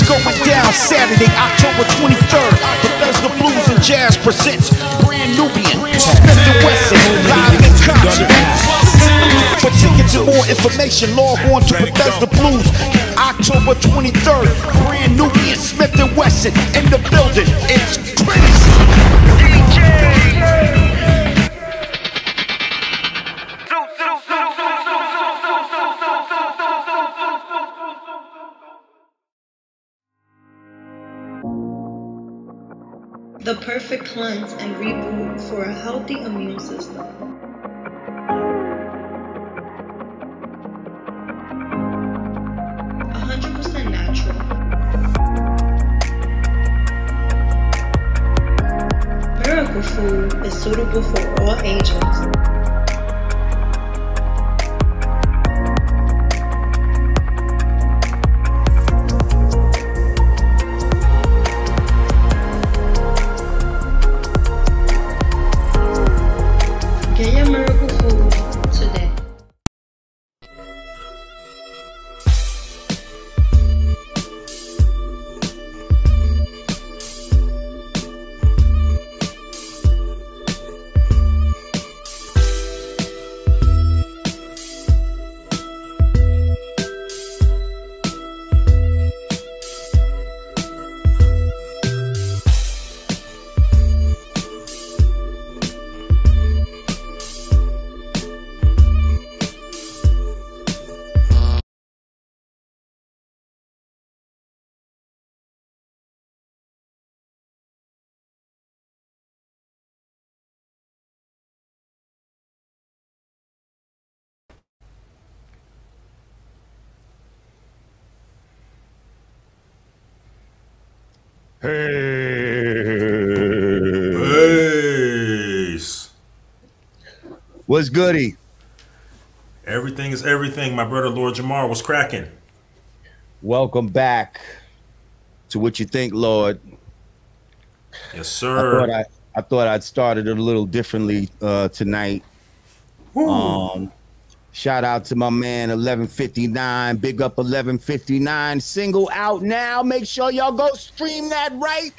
going down Saturday, October 23rd. Bethesda Blues and Jazz presents Brand Nubian, Smith & Wesson, live in concert. For tickets and more information, log on to Bethesda Blues. October 23rd, Brand Nubian, Smith & Wesson in the building. It's crazy. The perfect cleanse and reboot for a healthy immune system. Natural. Miracle Food is suitable for all ages. Get your Miracle Food today. Peace. What's goody? Everything is everything. My brother Lord Jamar was cracking. Welcome back to What You Think, Lord. Yes, sir. I thought I'd started a little differently tonight. Shout out to my man 1159. Big up 1159. Single out now. Make sure y'all go stream that right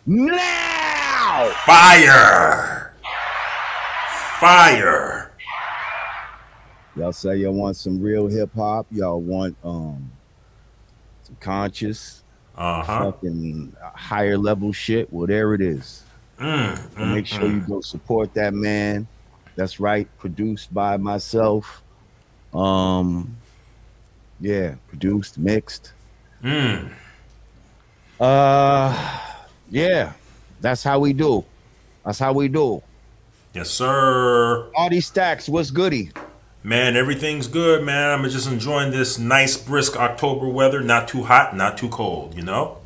now. Fire. Fire. Y'all say y'all want some real hip hop. Y'all want some conscious, fucking higher level shit, whatever it is. Make sure you go support that man. That's right. Produced by myself. Yeah, produced, mixed. Yeah, that's how we do. That's how we do. Yes, sir. Artie Stacks, what's goody? Man, everything's good, man. I'm just enjoying this nice, brisk October weather. Not too hot, not too cold, you know?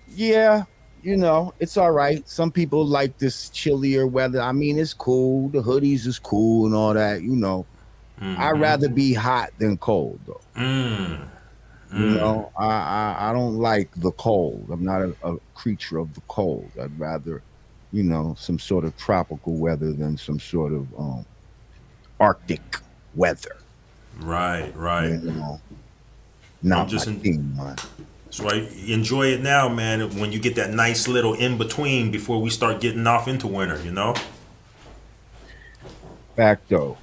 Yeah, you know, it's all right. Some people like this chillier weather. I mean, it's cool. The hoodies is cool and all that, you know. I'd rather be hot than cold, though. You know, I don't like the cold. I'm not a creature of the cold. I'd rather, you know, some sort of tropical weather than some sort of Arctic weather. Right, right. You know, not just so I enjoy it now, man. When you get that nice little in between before we start getting off into winter, you know. Facto.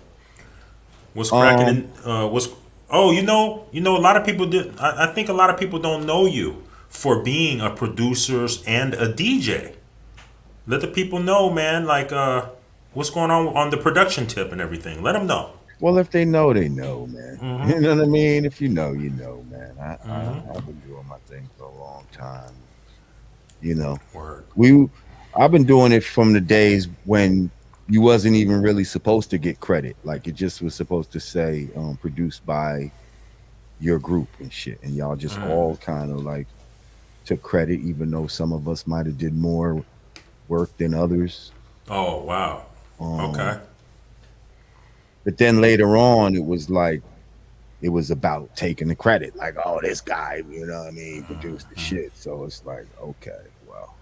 What's cracking? You know, a lot of people did. I think a lot of people don't know you for being a producer and a DJ. Let the people know, man. Like, what's going on the production tip and everything. Let them know. Well, if they know, they know, man. You know what I mean? If you know, you know, man. I've been doing my thing for a long time. You know, I've been doing it from the days when you wasn't even really supposed to get credit. Like, it just was supposed to say produced by your group and shit, and y'all just all kind of like took credit, even though some of us might have did more work than others. Oh wow. Okay. But then later on, it was like, it was about taking the credit. Like, oh, this guy, you know what I mean, produced the shit. So it's like, okay, well,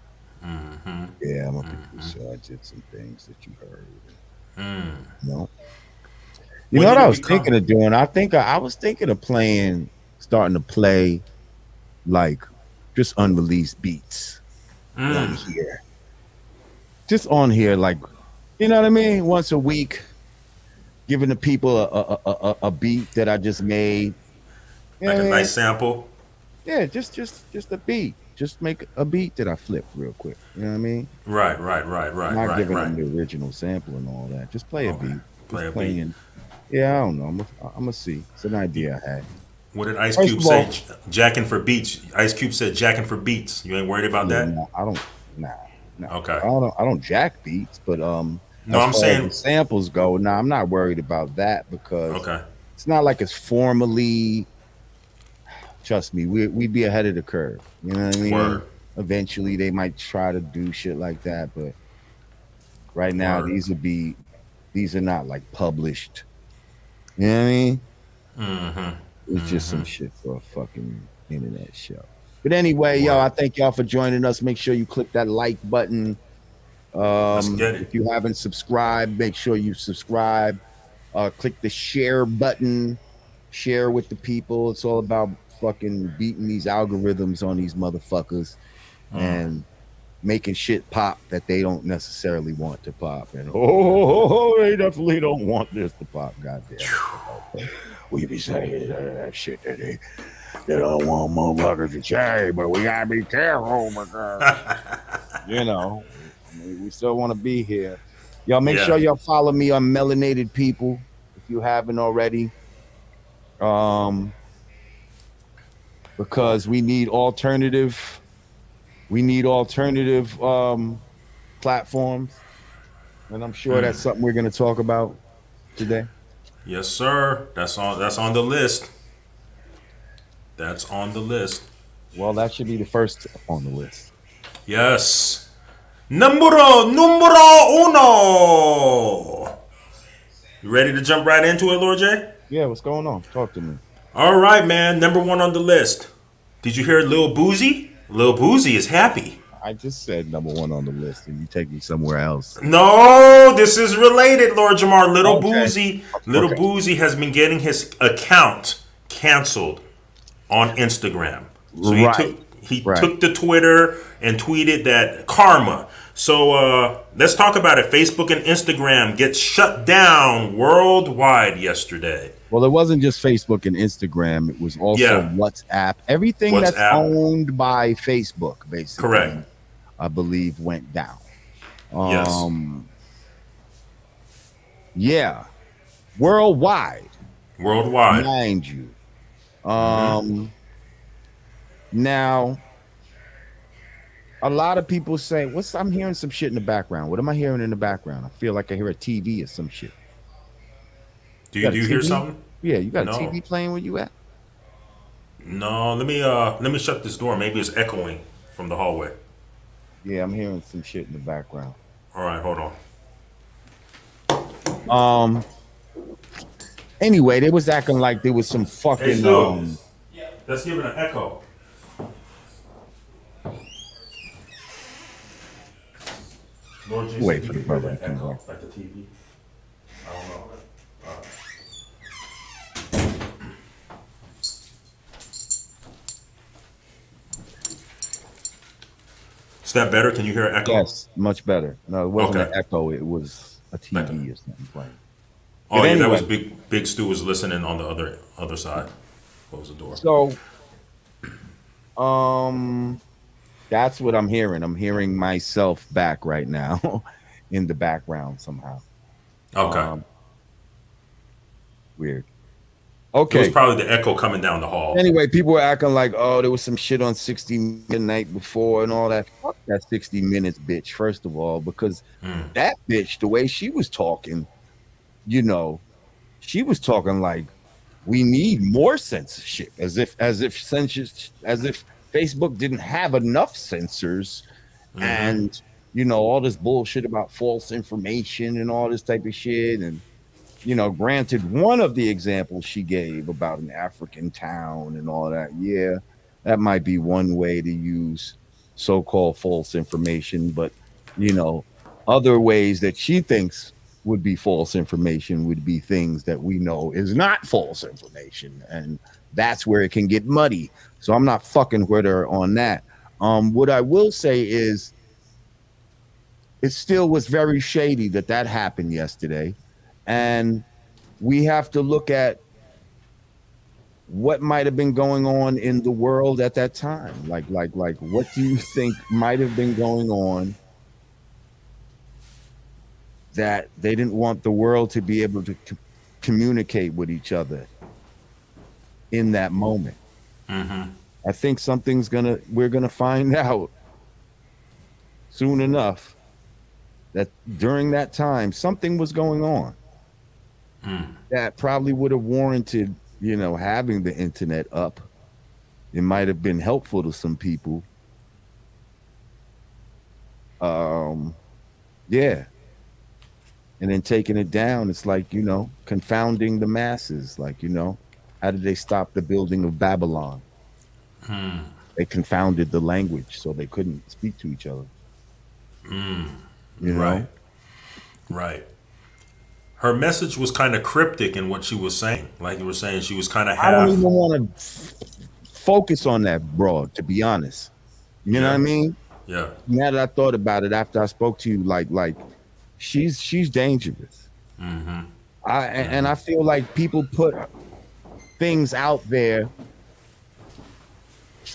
yeah, I'm a producer. I did some things that you heard. You know? You know what I was thinking of doing? I was thinking of starting to play like just unreleased beats on here. Just on here, like, you know what I mean? Once a week, giving the people a beat that I just made. Like a nice sample. Yeah, just a beat. Just make a beat that I flipped real quick. You know what I mean? Right. Not giving them the original sample and all that. Just play a beat. Play a beat. Yeah, I don't know. I'm gonna see. It's an idea I had. What did Ice Cube say? Jacking for beats. Ice Cube said jacking for beats. You ain't worried about that? No, I don't. Nah. Okay. I don't jack beats, but no, I'm saying samples go. Nah, I'm not worried about that because it's not like it's formally. Trust me, we'd be ahead of the curve. You know what I mean? Word. Eventually, they might try to do shit like that, but right now, these are not like published. You know what I mean? It's just some shit for a fucking internet show. But anyway, yo, I thank y'all for joining us. Make sure you click that like button. Let's get it. If you haven't subscribed, make sure you subscribe. Click the share button. Share with the people. It's all about fucking beating these algorithms on these motherfuckers and making shit pop that they don't necessarily want to pop. And they definitely don't want this to pop. Goddamn. We be saying that shit that they don't want motherfuckers to say, but we gotta be careful because you know, I mean, we still want to be here. Y'all make sure y'all follow me on Melanated People if you haven't already. Because we need alternative platforms, and I'm sure that's something we're going to talk about today. Yes, sir. That's on the list. That's on the list. Well, that should be the first on the list. Yes. Numero uno. You ready to jump right into it, Lord J? Yeah, what's going on? Talk to me. All right, man. Number one on the list. Did you hear Lil Boosie? Lil Boosie is happy. I just said number one on the list, and you take me somewhere else. No, this is related, Lord Jamar. Little Boosie has been getting his account canceled on Instagram. So he took to Twitter and tweeted that karma. So let's talk about it. Facebook and Instagram get shut down worldwide yesterday. Well, it wasn't just Facebook and Instagram. It was also WhatsApp. Everything that's owned by Facebook, basically. Correct. I believe went down. Yeah. Worldwide. Mind you. Now, a lot of people say, I'm hearing some shit in the background. What am I hearing in the background? I feel like I hear a TV or some shit. Do you hear something? Yeah, you got a TV playing where you at? No, let me shut this door. Maybe it's echoing from the hallway. Yeah, I'm hearing some shit in the background. All right, hold on. Anyway, they was acting like there was some fucking let's give it an echo. Wait for the brother to come back. Like the TV. I don't know. Is that better? Can you hear an echo? Yes, much better. No, it wasn't an echo. It was a TV or something playing. Oh, yeah, that was Big Stu was listening on the other side. Close the door. So, that's what I'm hearing. I'm hearing myself back right now in the background somehow. Okay. Weird. Okay. It was probably the echo coming down the hall. Anyway, people were acting like, oh, there was some shit on 60 Minutes the night before and all that. Fuck that 60 Minutes bitch, first of all, because that bitch, the way she was talking, you know, she was talking like we need more censorship, as if Facebook didn't have enough censors, and you know, all this bullshit about false information and all this type of shit. And you know, granted, one of the examples she gave about an African town and all that, yeah, that might be one way to use so-called false information. But, you know, other ways that she thinks would be false information would be things that we know is not false information. And that's where it can get muddy. So I'm not fucking with her on that. What I will say is it still was very shady that happened yesterday. And we have to look at what might have been going on in the world at that time. Like, what do you think might have been going on that they didn't want the world to be able to communicate with each other in that moment? I think we're gonna find out soon enough that during that time something was going on that probably would have warranted, having the internet up. It might have been helpful to some people. Yeah. And then taking it down, it's like, confounding the masses. Like, how did they stop the building of Babylon? They confounded the language so they couldn't speak to each other. Right. Right. Her message was kind of cryptic in what she was saying. Like you were saying, she was kind of half. I don't even want to focus on that broad, to be honest. You know what I mean? Yeah. Now that I thought about it after I spoke to you, like she's dangerous. And I feel like people put things out there.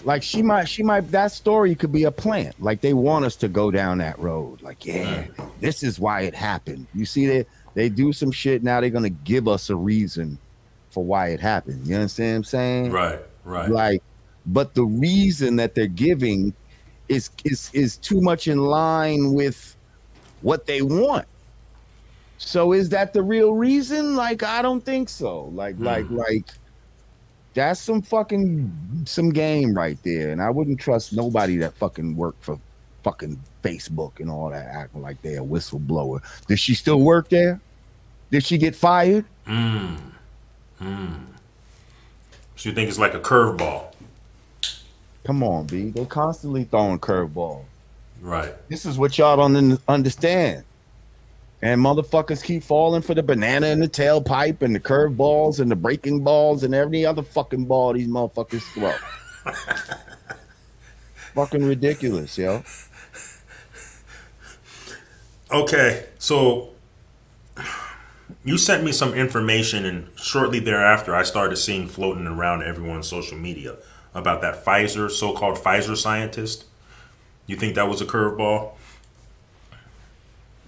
Like she might, that story could be a plant. Like they want us to go down that road. Like, yeah, this is why it happened. You see that they do some shit. Now they're going to give us a reason for why it happened. You understand what I'm saying? Right. Like, but the reason that they're giving is too much in line with what they want. So is that the real reason? Like, I don't think so. Like that's some game right there. And I wouldn't trust nobody that fucking worked for fucking Facebook and all that, acting like they're a whistleblower. Does she still work there? Did she get fired? So you think it's like a curveball? Come on, B. They're constantly throwing curveballs. Right. This is what y'all don't understand. And motherfuckers keep falling for the banana in the tailpipe and the curveballs and the breaking balls and every other fucking ball these motherfuckers throw. Fucking ridiculous, yo. Okay, so you sent me some information, and shortly thereafter, I started seeing floating around everyone's social media about that so-called Pfizer scientist. You think that was a curveball?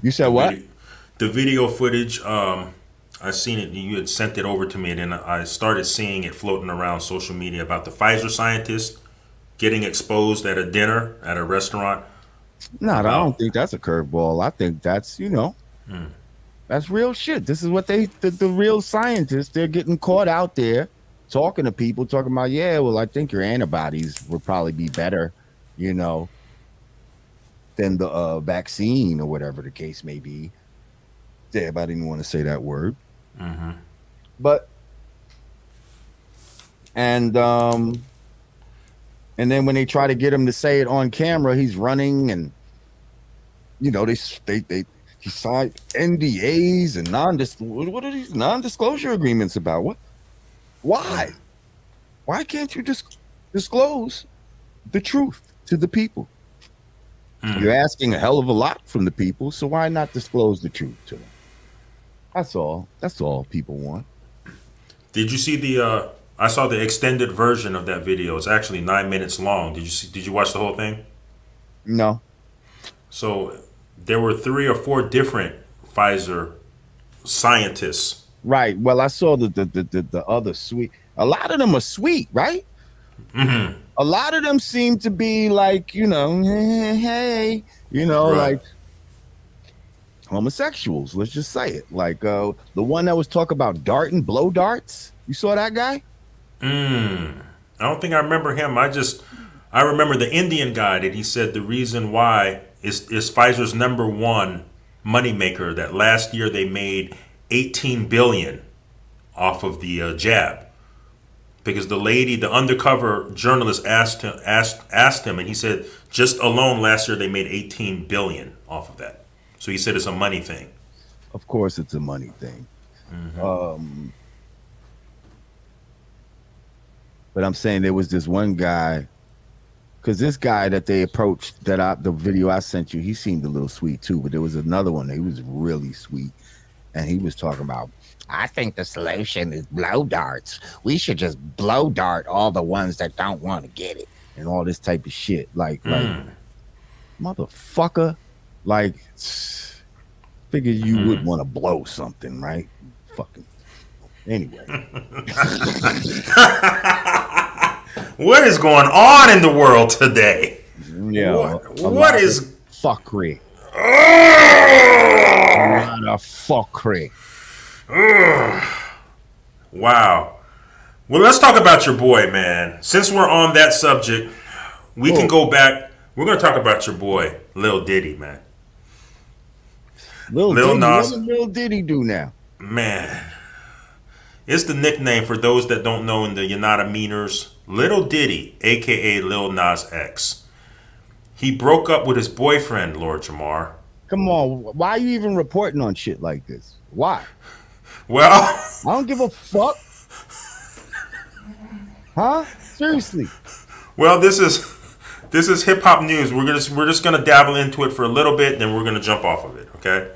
You said what? The video footage, I seen it. You had sent it over to me, and then I started seeing it floating around social media about the Pfizer scientist getting exposed at a dinner at a restaurant. No, I don't think that's a curveball. I think that's, that's real shit. This is what the real scientists, they're getting caught out there talking to people, talking about, yeah, well, I think your antibodies would probably be better, than the vaccine or whatever the case may be. Yeah, but I didn't want to say that word. But, and then when they try to get him to say it on camera, he's running and, he signed NDAs and what are these non-disclosure agreements about? What? Why? Why can't you just disclose the truth to the people? You're asking a hell of a lot from the people, so why not disclose the truth to them? That's all. That's all people want. Did you see I saw the extended version of that video. It's actually 9 minutes long. Did you watch the whole thing? No. So there were 3 or 4 different Pfizer scientists. Right. Well, I saw the other sweet. A lot of them are sweet, right? A lot of them seem to be like, hey, like homosexuals. Let's just say it. Like the one that was talking about blow darts. You saw that guy? I don't think I remember him. I remember the Indian guy that he said the reason why is Pfizer's #1 moneymaker, that last year they made $18 billion off of the jab. Because the undercover journalist asked him, and he said just alone last year they made $18 billion off of that. So he said it's a money thing. Of course, it's a money thing. But I'm saying there was this one guy Because this guy that they approached, the video I sent you, he seemed a little sweet too. But there was another one that he was really sweet, and he was talking about, I think the solution is blow darts. We should just blow dart all the ones that don't want to get it, and all this type of shit. Like motherfucker, like figure you would want to blow something, right? Fucking anyway. What is going on in the world today? Yeah, what is fuckery? A lot of fuckery. Wow. Well, let's talk about your boy, man. Since we're on that subject, we can go back. We're going to talk about your boy, Lil Diddy, man. Lil Diddy, what did Lil Diddy do now? Man, it's the nickname for those that don't know in the Yanadameeners. Lil Diddy, a.k.a. Lil Nas X. He broke up with his boyfriend, Lord Jamar. Come on. Why are you even reporting on shit like this? Why? Well, I don't give a fuck. Huh? Seriously. Well, this is hip hop news. We're just gonna dabble into it for a little bit, then we're gonna jump off of it. Okay.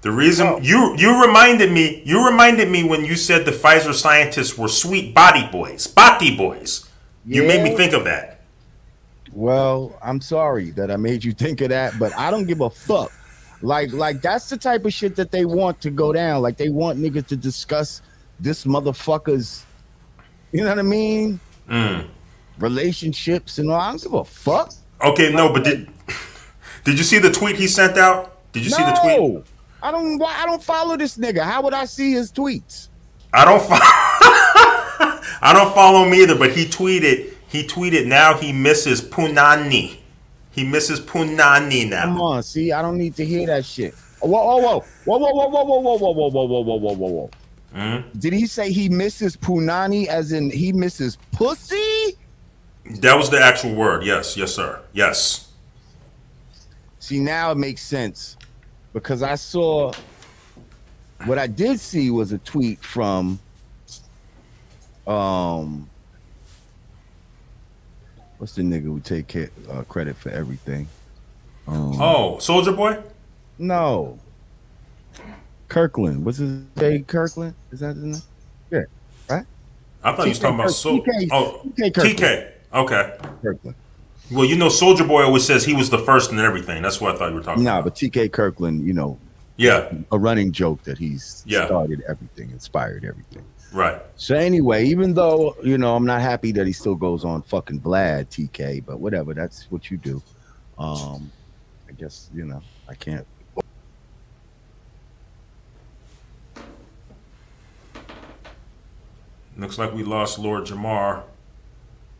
The reason you reminded me when you said the Pfizer scientists were sweet body boys. You made me think of that. Well, I'm sorry that I made you think of that, but I don't give a fuck. Like that's the type of shit that they want to go down. Like they want niggas to discuss this motherfucker's, you know what I mean? Relationships and all. I don't give a fuck. Okay, no, but did you see the tweet he sent out? Did you see the tweet? I don't follow this nigga. How would I see his tweets? I don't follow him either, but he tweeted now he misses Punani. He misses Punani now. Come on, see, I don't need to hear that shit. Whoa. Did he say he misses Punani as in he misses pussy? That was the actual word. Yes, sir. Yes. See, now it makes sense. Because I saw, what I did see was a tweet from, what's the nigga who take credit for everything? Soldier Boy? No. Kirkland. What's his name? Kirkland? Is that his name? Yeah. Right? I thought you was talking about TK Kirkland. TK. Okay. Kirkland. Well, you know, Soldier Boy always says he was the first and everything. That's what I thought you were talking about. But TK Kirkland, you know, a running joke that he's started everything, inspired everything. Right. So anyway, even though, you know, I'm not happy that he still goes on fucking Vlad, TK, but whatever, that's what you do. I guess, you know, I can't. Looks like we lost Lord Jamar.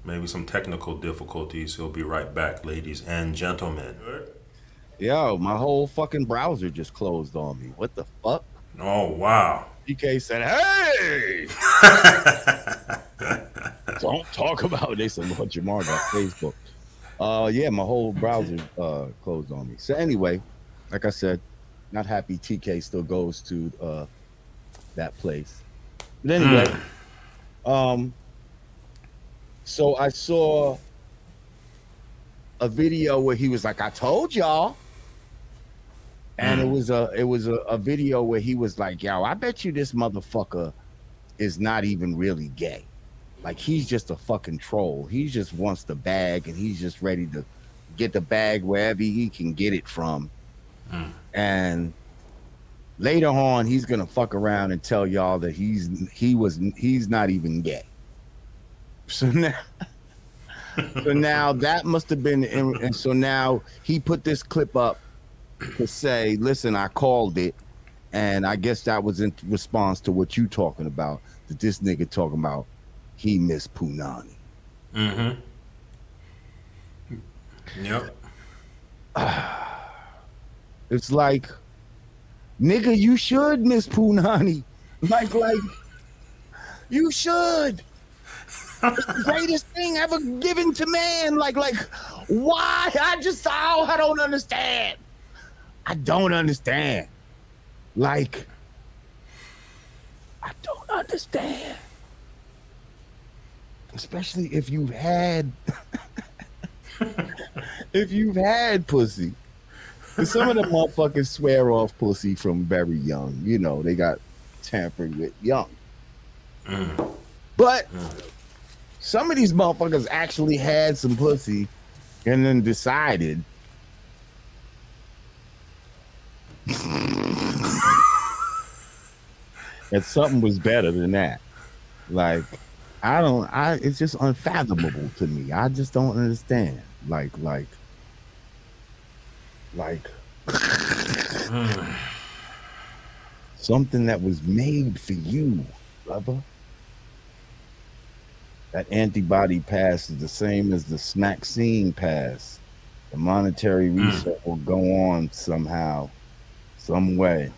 Maybe some technical difficulties. He'll be right back, ladies and gentlemen. Yo, my whole fucking browser just closed on me. What the fuck? Oh, wow. DK said, hey! Don't talk about this. And what Jamar got Facebook. Yeah, my whole browser closed on me. So anyway, like I said, not happy TK still goes to that place. But anyway, so I saw a video where he was like, I told y'all. And it was a video where he was like, yo, I bet you this motherfucker is not even really gay. Like, he's just a fucking troll. He just wants the bag, and he's just ready to get the bag wherever he can get it from. And later on, he's gonna fuck around and tell y'all that he's not even gay. So now that must have been, and so now he put this clip up to say, listen, I called it, and I guess that was in response to what you talking about, that this nigga talking about he missed Punani. Yep. It's like, nigga, you should miss Punani. Like you should. It's the greatest thing ever given to man. Like, why? I don't understand. I don't understand. Like, I don't understand. Especially if you've had if you've had pussy, 'cause some of the motherfuckers swear off pussy from very young. You know, they got tampered with young. But some of these motherfuckers actually had some pussy and then decided that something was better than that. Like, it's just unfathomable to me. I just don't understand. Like something that was made for you, brother. That antibody pass is the same as the vaccine pass. The monetary research will go on somehow, some way.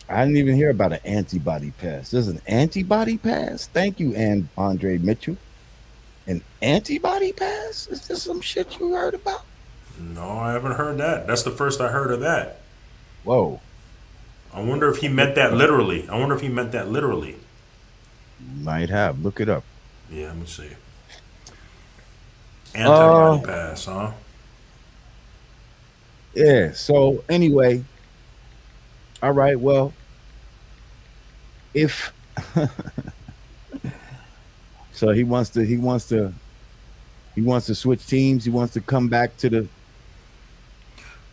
I didn't even hear about an antibody pass. There's an antibody pass? Thank you, Andre Mitchell. An antibody pass? Is this some shit you heard about? No, I haven't heard that. That's the first I heard of that. Whoa. I wonder if he meant that literally. Might have. Look it up. Yeah, let me see. Antibody pass, huh? Yeah, so anyway. All right, well, if so he wants to switch teams, he wants to come back to the.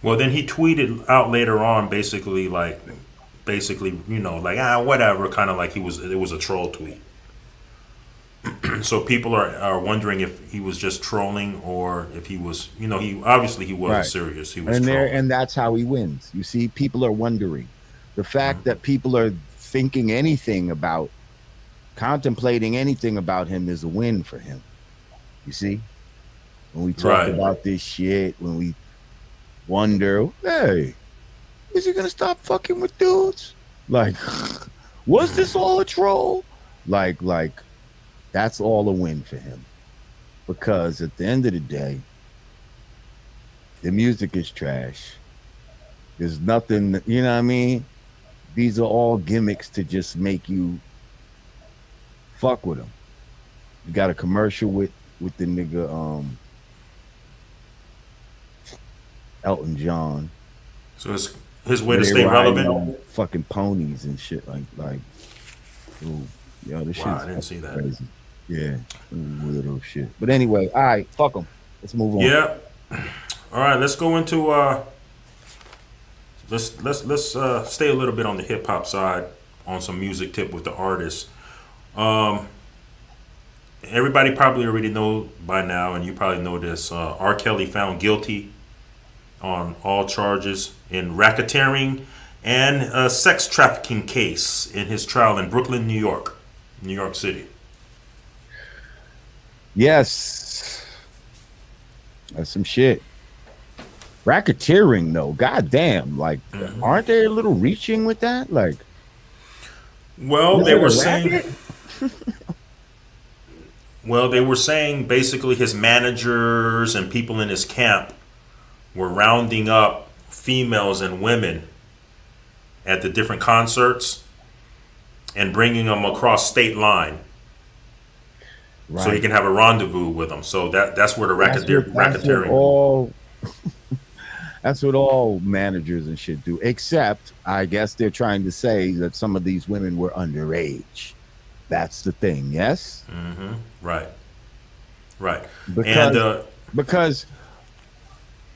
Well, then he tweeted out later on basically, you know, like whatever, kind of like it was a troll tweet. So people are wondering if he was just trolling or if he was, you know, he wasn't Right. serious. He was And trolling. and that's how he wins. You see, people are wondering. The fact that people are thinking anything about, contemplating anything about him is a win for him. You see? When we talk about this shit, when we wonder, hey, is he gonna stop fucking with dudes? Like, was this all a troll? Like, that's all a win for him. Because at the end of the day, the music is trash. There's nothing, you know what I mean? These are all gimmicks to just make you fuck with them. You got a commercial with the nigga Elton John. So his way to stay relevant. Fucking ponies and shit like ooh, yo, this shit. Wow, I didn't see that. Crazy. Yeah, weirdo shit. But anyway, all right, fuck them. Let's move on. Yeah. All right, let's go into let's stay a little bit on the hip hop side on some music tip with the artists. Everybody probably already know by now, and you probably know this. R. Kelly found guilty on all charges in racketeering and a sex trafficking case in his trial in Brooklyn, New York City. Yes, that's some shit. Racketeering, though, goddamn, like, aren't they a little reaching with that? Like, well, they were saying. Well, they were saying basically his managers and people in his camp were rounding up females and women at the different concerts and bringing them across state line. Right. So he can have a rendezvous with them. So that's where the racketeering. That's what all managers and shit do. Except, I guess they're trying to say that some of these women were underage. That's the thing. Yes. Mm-hmm. Right. Right. Because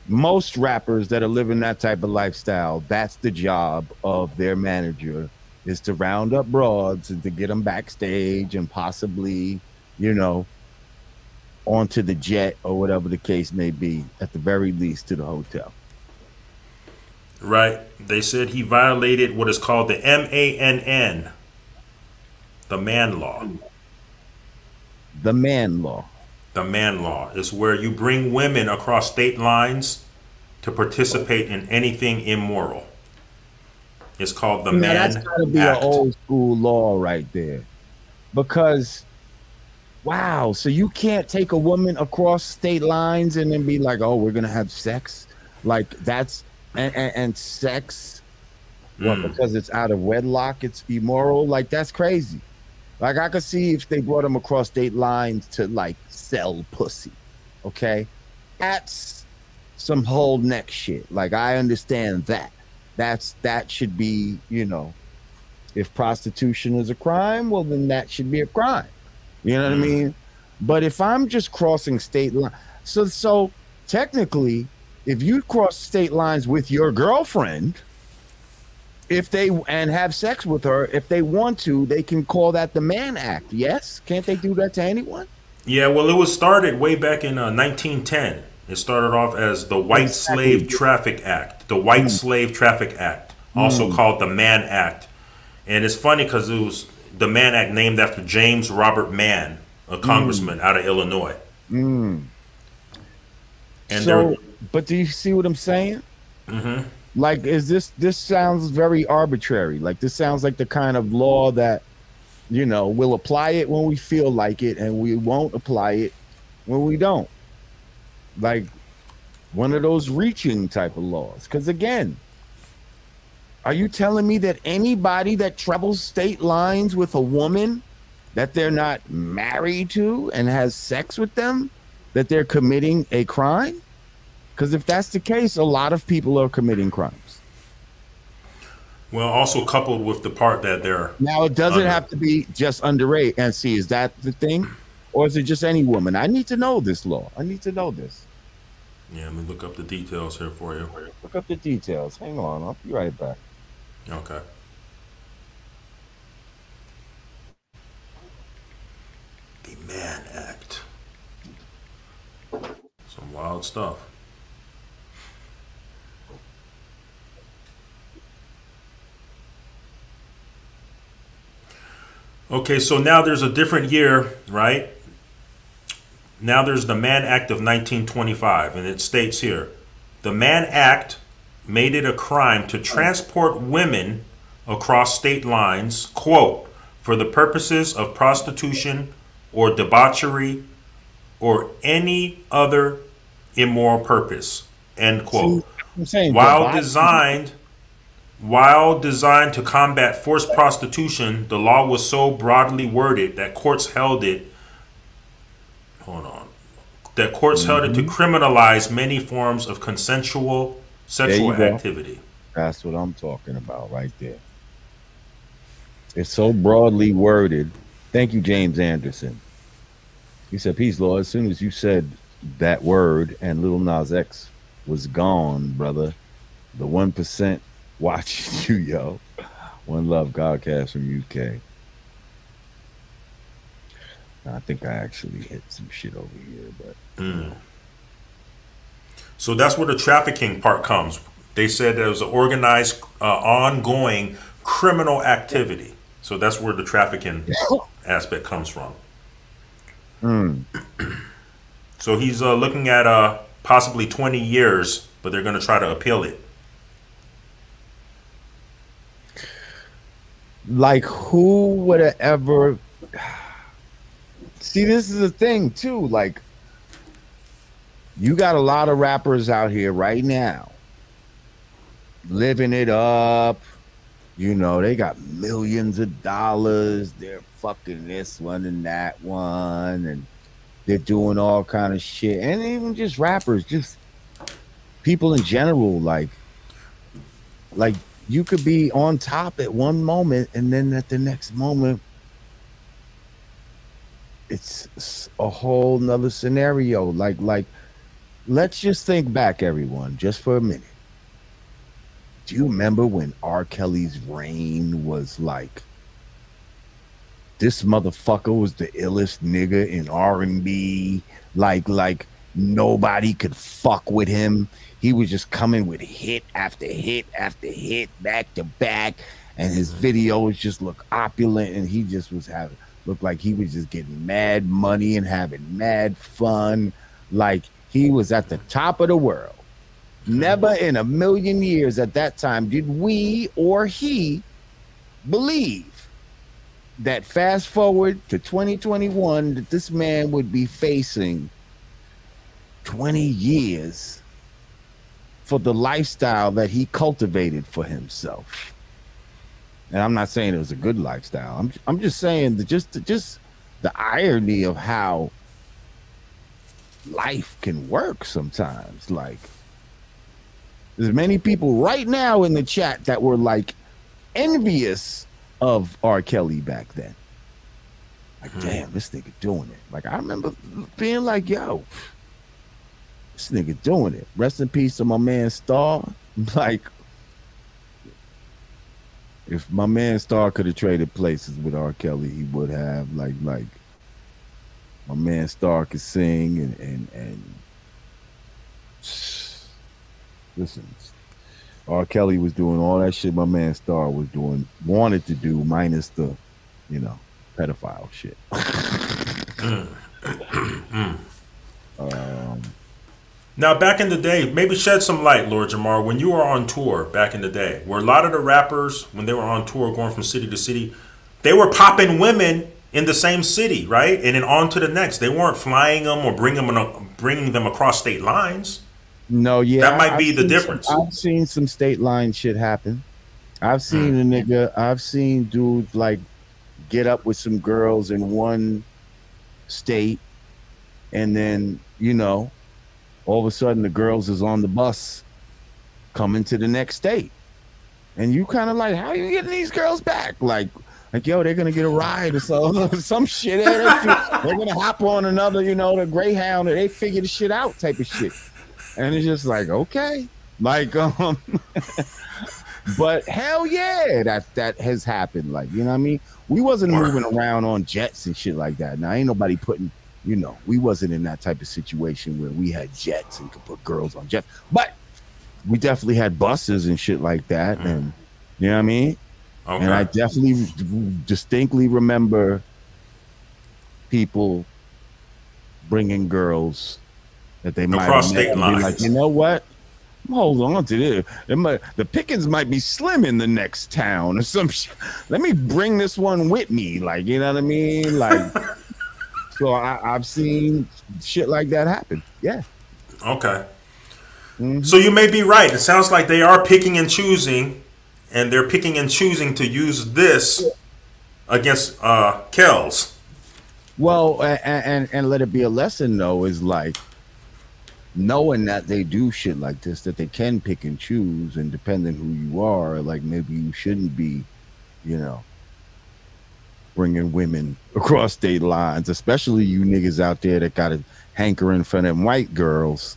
most rappers that are living that type of lifestyle, that's the job of their manager, is to round up broads and to get them backstage and possibly, you know, onto the jet or whatever the case may be, at the very least to the hotel. Right. They said he violated what is called the MANN, the man law. The man law. The man law is where you bring women across state lines to participate in anything immoral. It's called the Man Act. That's got to be an old school law right there. Because, wow, so you can't take a woman across state lines and then be like, oh, we're going to have sex? Like, that's, and sex, what, because it's out of wedlock, it's immoral? Like, that's crazy. Like I could see if they brought him across state lines to like sell pussy. Okay, that's some whole neck shit. Like I understand that. That should be, you know, if prostitution is a crime, well then that should be a crime. You know what I mean? But if I'm just crossing state lines, so technically, if you cross state lines with your girlfriend, and have sex with her, if they want to, they can call that the Mann Act. Yes, can't they do that to anyone? Yeah, well, it was started way back in 1910. It started off as the White Slave Traffic Act, the White Slave Traffic Act, also called the Mann Act. And it's funny because it was the Mann Act named after James Robert Mann, a congressman out of Illinois. And so, but do you see what I'm saying? Like, this sounds very arbitrary. Like, this sounds like the kind of law that, you know, we'll apply it when we feel like it, and we won't apply it when we don't. Like, one of those reaching type of laws. Because, again, are you telling me that anybody that travels state lines with a woman that they're not married to and has sex with them, that they're committing a crime? Because if that's the case, a lot of people are committing crimes. Well, also coupled with the part that they're... Now, it doesn't have to be just underage. And see, is that the thing? Or is it just any woman? I need to know this law. I need to know this. Yeah, let me look up the details here for you. Look up the details. Hang on. I'll be right back. Okay. The Mann Act. Some wild stuff. Okay, so now there's a different year, right? Now there's the Mann Act of 1925, and it states here, the Mann Act made it a crime to transport women across state lines, quote, for the purposes of prostitution or debauchery or any other immoral purpose, end quote. See, While designed to combat forced prostitution, the law was so broadly worded that courts held it to criminalize many forms of consensual sexual activity. That's what I'm talking about right there. It's so broadly worded. Thank you, James Anderson. He said, peace, Lord. As soon as you said that word and Lil Nas X was gone, brother, the 1% watching you, yo. One Love Godcast from UK. I think I actually hit some shit over here, but so that's where the trafficking part comes. They said there was an organized, ongoing criminal activity. So that's where the trafficking aspect comes from. So he's looking at possibly 20 years, but they're going to try to appeal it. Like, who would have ever... See, this is the thing, too. Like, you got a lot of rappers out here right now living it up. You know, they got millions of dollars. They're fucking this one and that one. And they're doing all kind of shit. And even just rappers, just people in general. Like you could be on top at one moment, and then at the next moment, it's a whole nother scenario. Like, let's just think back, everyone, just for a minute. Do you remember when R. Kelly's reign was like, this motherfucker was the illest nigga in R&B? Like nobody could fuck with him. He was just coming with hit after hit after hit, back to back, and his videos just look opulent, and he just looked like he was just getting mad money and having mad fun. Like he was at the top of the world. Never in a million years at that time did we or he believe that fast forward to 2021 that this man would be facing 20 years for the lifestyle that he cultivated for himself. And I'm not saying it was a good lifestyle. I'm just saying that just the irony of how life can work sometimes. Like, there's many people right now in the chat that were like envious of R. Kelly back then. Like, damn, this nigga doing it. Like, I remember being like, yo, this nigga doing it. Rest in peace to my man Star. Like, if my man Star could have traded places with R. Kelly, he would have. Like my man Star could sing and listen. R. Kelly was doing all that shit my man Star was doing, wanted to do, minus the, pedophile shit. Now, back in the day, maybe shed some light, Lord Jamar, when you were on tour back in the day, were a lot of the rappers, when they were on tour going from city to city, they were popping women in the same city, right? And then on to the next. They weren't flying them or bringing them across state lines. No, yeah. That might be the difference. I've seen some state line shit happen. I've seen dudes like get up with some girls in one state and then, all of a sudden the girls is on the bus coming to the next state. And you kind of like, how are you getting these girls back? Like, yo, they're going to get a ride or some shit. They're going to hop on another, the Greyhound, and they figure the shit out type of shit. And it's just like, okay. Like, but hell yeah, that has happened. Like, you know what I mean? We wasn't moving around on jets and shit like that. Now, ain't nobody putting, we wasn't in that type of situation where we had jets and could put girls on jets. But we definitely had buses and shit like that. And, you know what I mean? Okay. And I definitely distinctly remember people bringing girls that they might across state lines. Be like, you know what? Hold on to this. The pickings might be slim in the next town or some shit. Let me bring this one with me. Like, you know what I mean? Like, so I've seen shit like that happen. Yeah. Okay. Mm-hmm. So you may be right. It sounds like they are picking and choosing, and they're picking and choosing to use this against Kells. Well, and let it be a lesson, though, is like, knowing that they do shit like this, that they can pick and choose, and depending who you are, like maybe you shouldn't be, bringing women across state lines, especially you niggas out there that got a hankering for them white girls.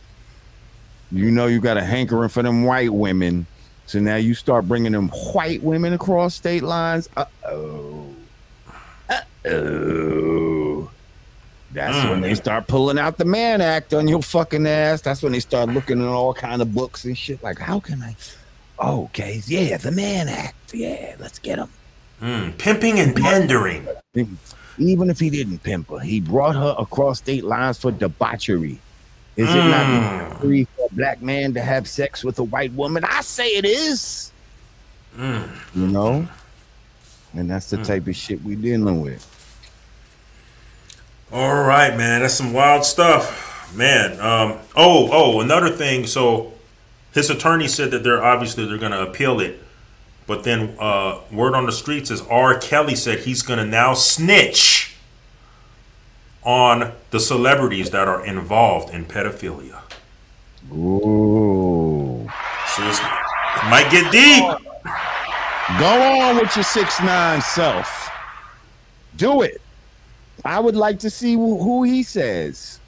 You got a hankering for them white women, so now you start bringing them white women across state lines. That's when they start pulling out the Mann Act on your fucking ass. That's when they start looking at all kind of books and shit. Like, how can I? Okay, yeah, the Mann Act. Yeah, let's get him. Pimping and pandering. Even if he didn't pimp her, he brought her across state lines for debauchery. Is it not free for a black man to have sex with a white woman? I say it is. And that's the type of shit we dealing with. All right, man. That's some wild stuff, man. Another thing. So his attorney said that they're going to appeal it, but then word on the streets is R. Kelly said he's going to now snitch on the celebrities that are involved in pedophilia. Ooh, so it might get deep. Go on with your 6ix9ine self. Do it. I would like to see who he says.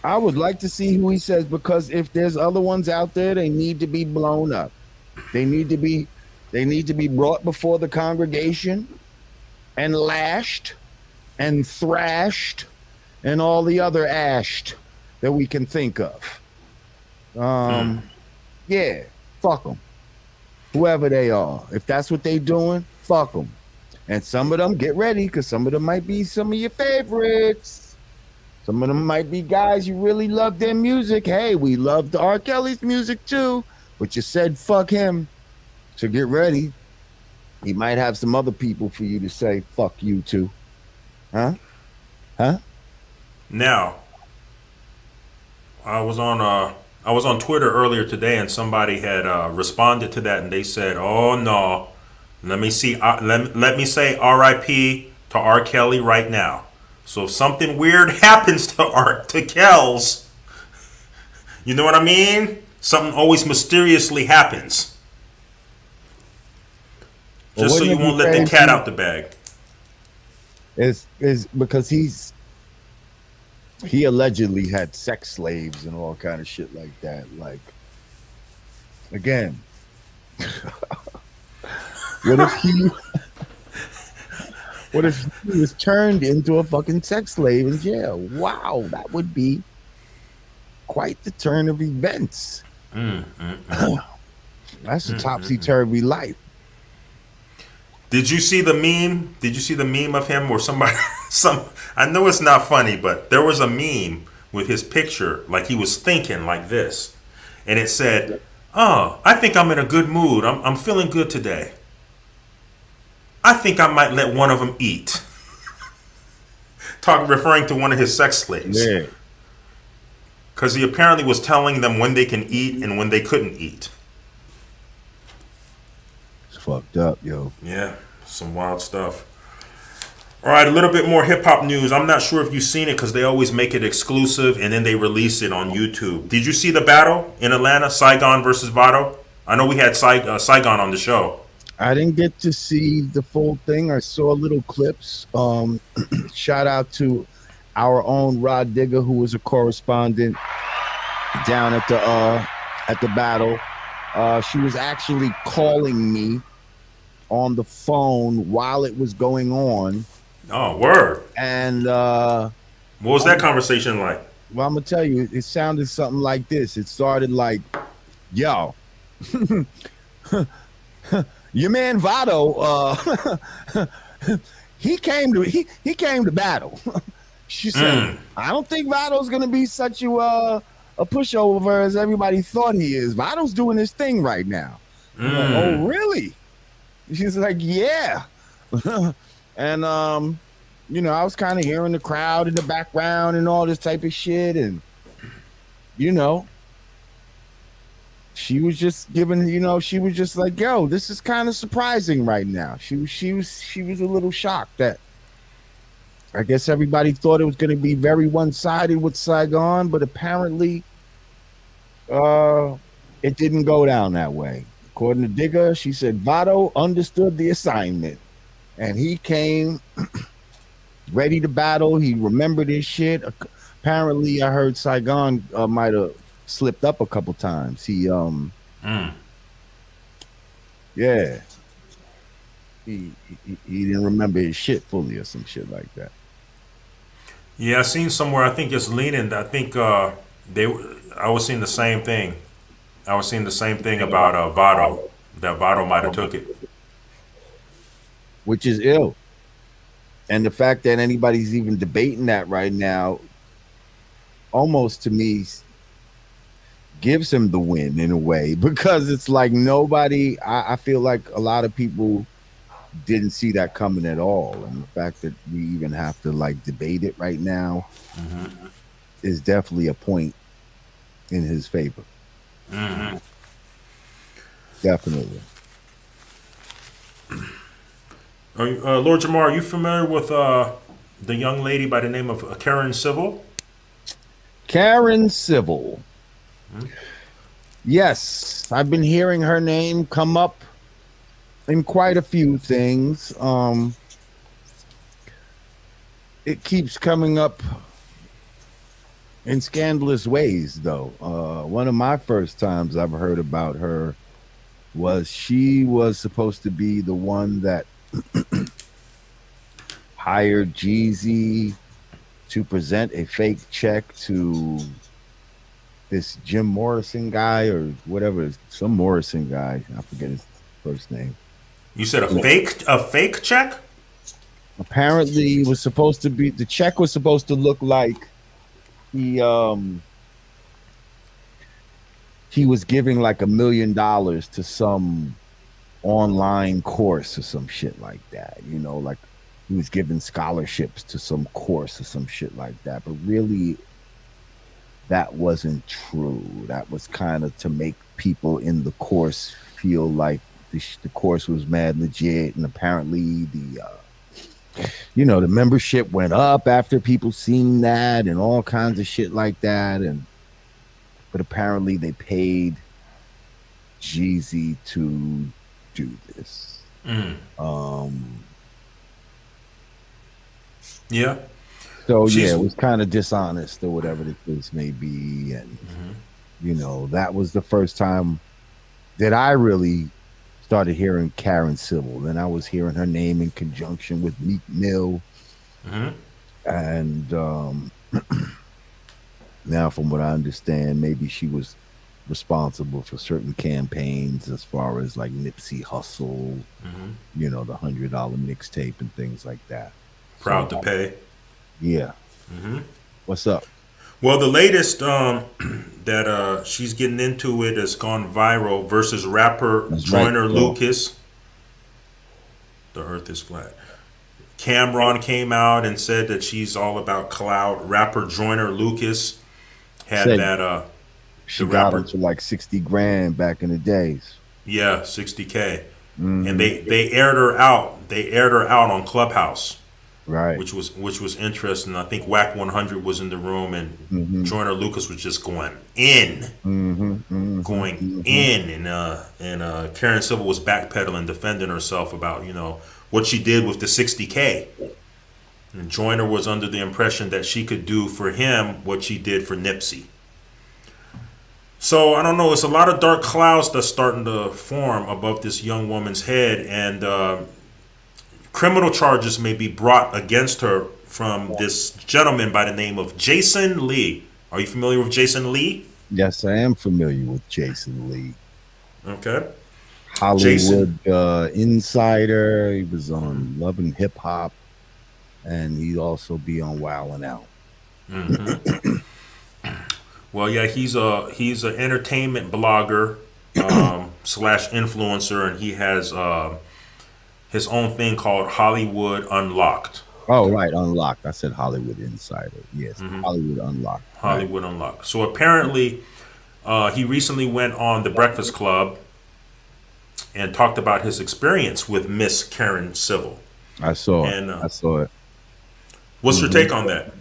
I would like to see who he says, because if there's other ones out there, they need to be blown up. They need to be brought before the congregation and lashed and thrashed and all the other ashed that we can think of. Yeah, fuck them. Whoever they are. If that's what they doing, fuck them. And some of them, get ready, because some of them might be some of your favorites. Some of them might be guys you really love their music. Hey, we loved R. Kelly's music too, but you said fuck him. So get ready. He might have some other people for you to say fuck you to. Huh? Now, I was on Twitter earlier today, and somebody had responded to that, and they said, "Oh no, Let me see. Let me say R.I.P. to R. Kelly right now. So if something weird happens to Kells, you know what I mean? Something always mysteriously happens. Just so you won't let the cat out the bag. Is because he allegedly had sex slaves and all kind of shit like that. Like, again, what if he was turned into a fucking sex slave in jail? Wow, that would be quite the turn of events. That's a topsy-turvy life. Did you see the meme? Did you see the meme of him where somebody, I know it's not funny, but there was a meme with his picture, like he was thinking like this. And it said, "Oh, I think I'm in a good mood. I'm feeling good today. I think I might let one of them eat." Referring to one of his sex slaves. Yeah. Because he apparently was telling them when they can eat and when they couldn't eat. Fucked up, yo. Yeah, some wild stuff. All right, a little bit more hip-hop news. I'm not sure if you've seen it because they always make it exclusive and then they release it on YouTube. Did you see the battle in Atlanta, Saigon versus Vado? I know we had Saigon on the show. I didn't get to see the full thing. I saw little clips. Shout out to our own Rod Digger, who was a correspondent down at the battle. She was actually calling me on the phone while it was going on. Oh, word. And what was that conversation like? Well, I'm gonna tell you, it sounded something like this. It started like, "Yo, your man Vado, he came to battle." She said, "I don't think Vado's gonna be such a pushover as everybody thought he is. Vado's doing his thing right now." Like, "Oh, really?" She's like, "Yeah." And you know, I was kind of hearing the crowd in the background and all this type of shit, and you know, she was just giving, you know, she was just like, "Yo, this is kind of surprising right now." She was a little shocked that I guess everybody thought it was going to be very one-sided with Saigon, but apparently it didn't go down that way. According to Digger, she said Vado understood the assignment and he came ready to battle. He remembered his shit. Apparently, I heard Saigon might have slipped up a couple times. He yeah. He didn't remember his shit fully or some shit like that. Yeah, I seen somewhere. I think it's leaning. I think I was seeing the same thing. I was seeing the same thing about Vado. That Vado might have took it, which is ill. And the fact that anybody's even debating that right now, almost to me, gives him the win in a way, because it's like nobody. I feel like a lot of people didn't see that coming at all, and the fact that we even have to like debate it right now is definitely a point in his favor. Definitely. Lord Jamar, are you familiar with the young lady by the name of Karen Civil? Karen Civil. Yes, I've been hearing her name come up in quite a few things. It keeps coming up in scandalous ways, though. One of my first times I've heard about her was she was supposed to be the one that hired Jeezy to present a fake check to this Jim Morrison guy or whatever, some Morrison guy. I forget his first name. You said a fake check? Apparently, it was supposed to be, the check was supposed to look like he was giving like $1 million to some online course or some shit like that. You know, like he was giving scholarships to some course or some shit like that. But really, that wasn't true. That was kind of to make people in the course feel like the course was mad legit, and apparently the the membership went up after people seen that and all kinds of shit like that. But apparently they paid Jeezy to do this. Yeah. So it was kind of dishonest or whatever the case may be, and that was the first time that I really started hearing Karen Civil. Then I was hearing her name in conjunction with Meek Mill, and now from what I understand, maybe she was responsible for certain campaigns as far as like Nipsey Hussle, the $100 mixtape and things like that. Proud to pay. Yeah. What's up? Well, the latest that she's getting into it has gone viral versus rapper Joyner Lucas. The earth is flat. Cameron came out and said that she's all about clout. Rapper Joyner Lucas had that. She got into like 60 grand back in the days. Yeah, 60K. And they aired her out. They aired her out on Clubhouse. Right. Which was interesting. I think Whack 100 was in the room, and Joyner Lucas was just going in. And Karen Civil was backpedaling, defending herself about, what she did with the 60K. And Joyner was under the impression that she could do for him what she did for Nipsey. So I don't know. It's a lot of dark clouds that's starting to form above this young woman's head, and criminal charges may be brought against her from this gentleman by the name of Jason Lee. Are you familiar with Jason Lee? Yes, I am familiar with Jason Lee. Okay. Hollywood Insider. He was on Love and Hip Hop, and he'd also be on Wild 'N Out. Well, yeah, he's an entertainment blogger slash influencer, and he has his own thing called Hollywood Unlocked. Oh, right, Unlocked. I said Hollywood Insider. Yes, Hollywood Unlocked. Hollywood Unlocked. So apparently, he recently went on The Breakfast Club and talked about his experience with Miss Karen Civil. I saw it. What's your take on that?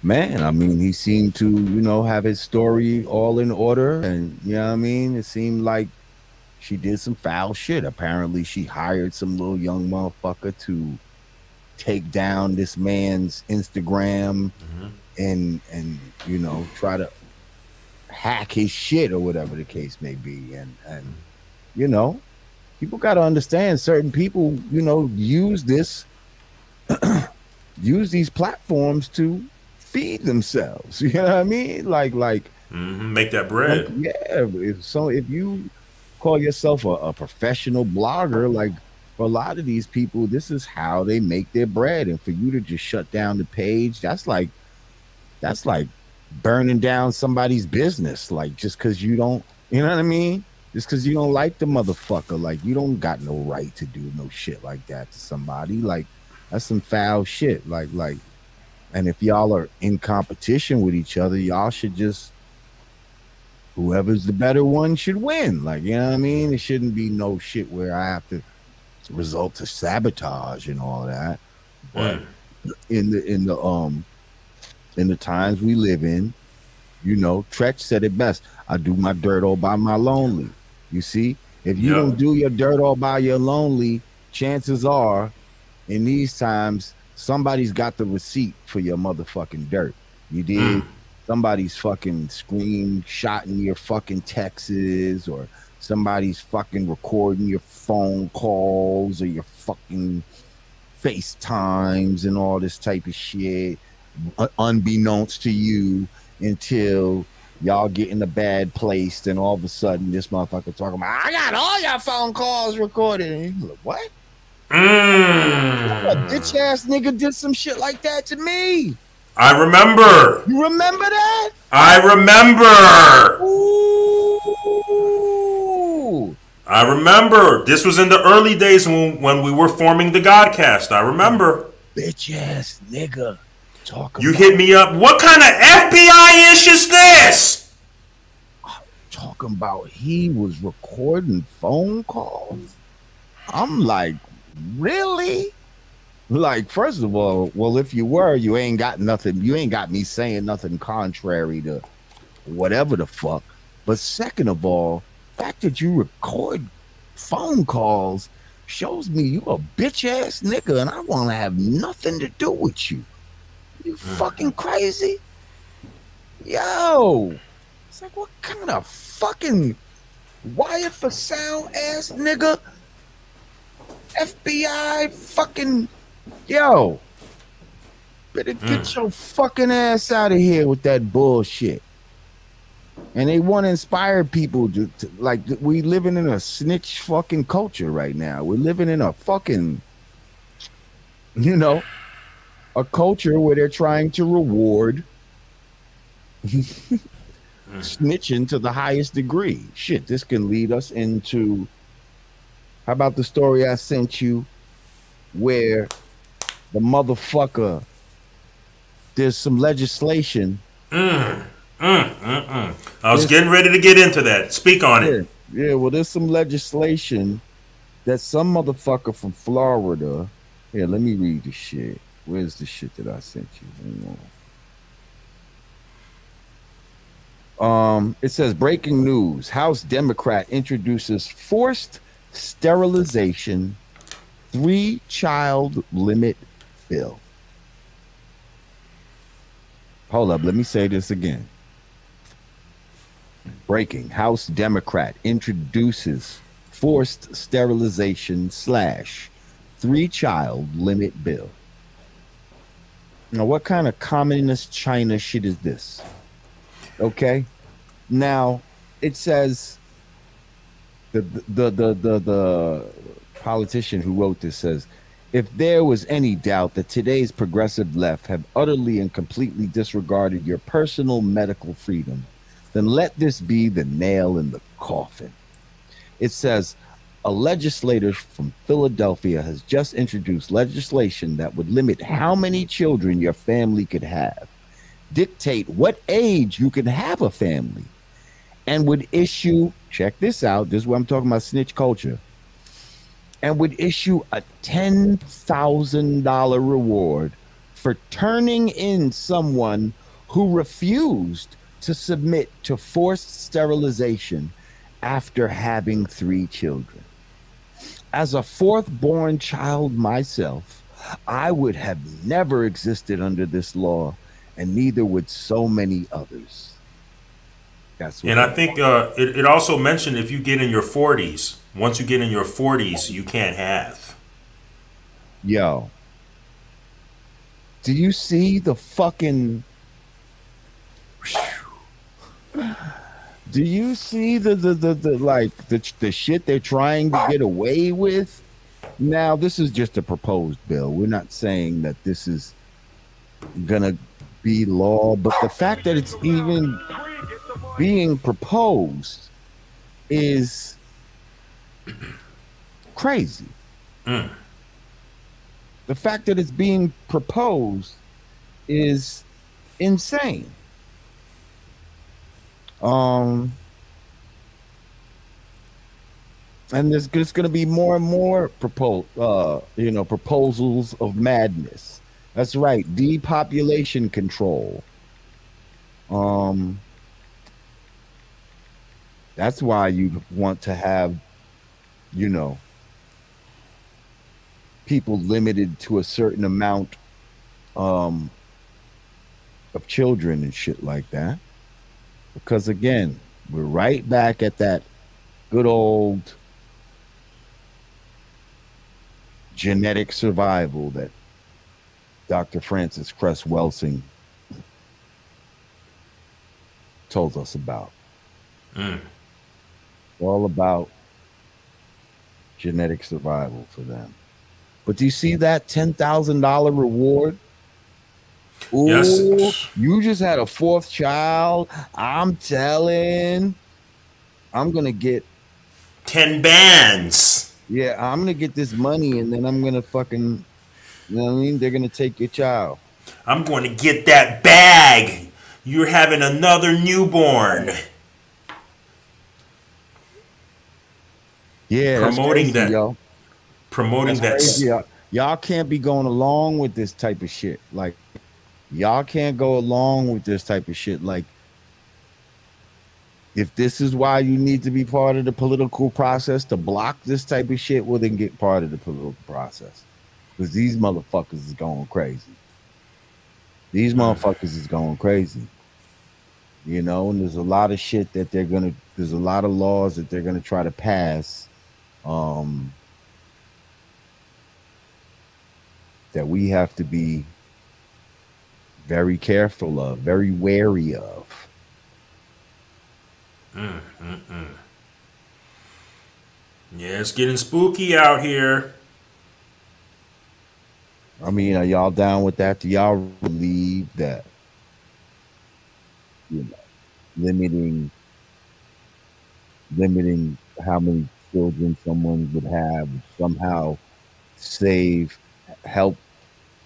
Man, I mean, he seemed to, have his story all in order, and it seemed like she did some foul shit. Apparently, she hired some little young motherfucker to take down this man's Instagram and try to hack his shit or whatever the case may be. And people got to understand, certain people, use these platforms to feed themselves. You know what I mean? Like make that bread. If you call yourself a professional blogger, like for a lot of these people, this is how they make their bread. And for you to just shut down the page, that's like burning down somebody's business. Like, just because you don't, you know what I mean? Just because you don't like the motherfucker, like you don't got no right to do no shit like that to somebody. Like, that's some foul shit. Like, and if y'all are in competition with each other, y'all should just, whoever's the better one should win. Like, you know what I mean? It shouldn't be no shit where I have to resort to sabotage and all that. But in the times we live in, Tretch said it best. I do my dirt all by my lonely. You see, if you don't do your dirt all by your lonely, chances are, in these times, somebody's got the receipt for your motherfucking dirt. You did. Somebody's fucking screenshotting your fucking texts, or somebody's fucking recording your phone calls or your fucking FaceTimes and all this type of shit, unbeknownst to you, until y'all get in a bad place. Then all of a sudden, this motherfucker talking about, I got all your phone calls recorded. And you like, what? A bitch ass nigga did some shit like that to me. I remember. You remember that? I remember. Ooh. I remember. This was in the early days when we were forming the Godcast. I remember. Bitch ass nigga. You hit me up. What kind of FBI ish is this? Talk talking about he was recording phone calls. I'm like, really? Like, first of all, well, if you were, you ain't got nothing. You ain't got me saying nothing contrary to whatever the fuck. But second of all, the fact that you record phone calls shows me you a bitch ass nigga, and I want to have nothing to do with you. You fucking crazy? Yo, it's like, what kind of fucking wired for sound ass nigga? FBI fucking, yo, better get your fucking ass out of here with that bullshit. And they want to inspire people to like, we living in a snitch fucking culture right now. We're living in a fucking, you know, a culture where they're trying to reward snitching to the highest degree. Shit, this can lead us into, how about the story I sent you where the motherfucker, there's some legislation. I was getting ready to get into that. Speak on it. Yeah, well, there's some legislation that some motherfucker from Florida. Here, let me read the shit. Where's the shit that I sent you? It says breaking news: House Democrat introduces forced sterilization 3-child limit bill. Hold up, let me say this again. Breaking: House Democrat introduces forced sterilization / 3-child limit bill. Now, what kind of communist China shit is this? Okay, now it says the politician who wrote this says, if there was any doubt that today's progressive left have utterly and completely disregarded your personal medical freedom, then let this be the nail in the coffin. It says, a legislator from Philadelphia has just introduced legislation that would limit how many children your family could have, dictate what age you can have a family, and would issue, check this out, this is what I'm talking about, snitch culture, and would issue a $10,000 reward for turning in someone who refused to submit to forced sterilization after having 3 children. As a fourth-born child myself, I would have never existed under this law, and neither would so many others. That's what and I think it also mentioned if you get in your 40s, once you get in your 40s, you can't have. Yo, do you see the fucking... Do you see the shit they're trying to get away with? Now, this is just a proposed bill. We're not saying that this is gonna be law, but the fact that it's even being proposed is crazy. The fact that it's being proposed is insane. And there's just going to be more and more proposals of madness. That's right, depopulation control. That's why you want to have, people limited to a certain amount of children and shit like that. Because again, we're right back at that good old genetic survival that Dr. Francis Cress Welsing told us about. All about genetic survival for them. But do you see that $10,000 reward? Ooh, yes. You just had a 4th child. I'm telling, I'm going to get 10 bands. Yeah, I'm going to get this money and then I'm going to fucking, you know what I mean? They're going to take your child. I'm going to get that bag. You're having another newborn. Yeah, that's promoting crazy, that, yo. promoting That's that. crazy. Y'all can't be going along with this type of shit. Like, y'all can't go along with this type of shit. Like, if this is why you need to be part of the political process to block this type of shit, well, then get part of the political process. Because these motherfuckers is going crazy. These motherfuckers is going crazy. You know, and there's a lot of shit that there's a lot of laws that they're gonna try to pass that we have to be very careful of, very wary of. Yeah, it's getting spooky out here. I mean, are y'all down with that? Do y'all believe that, you know, limiting how many children someone would have would somehow help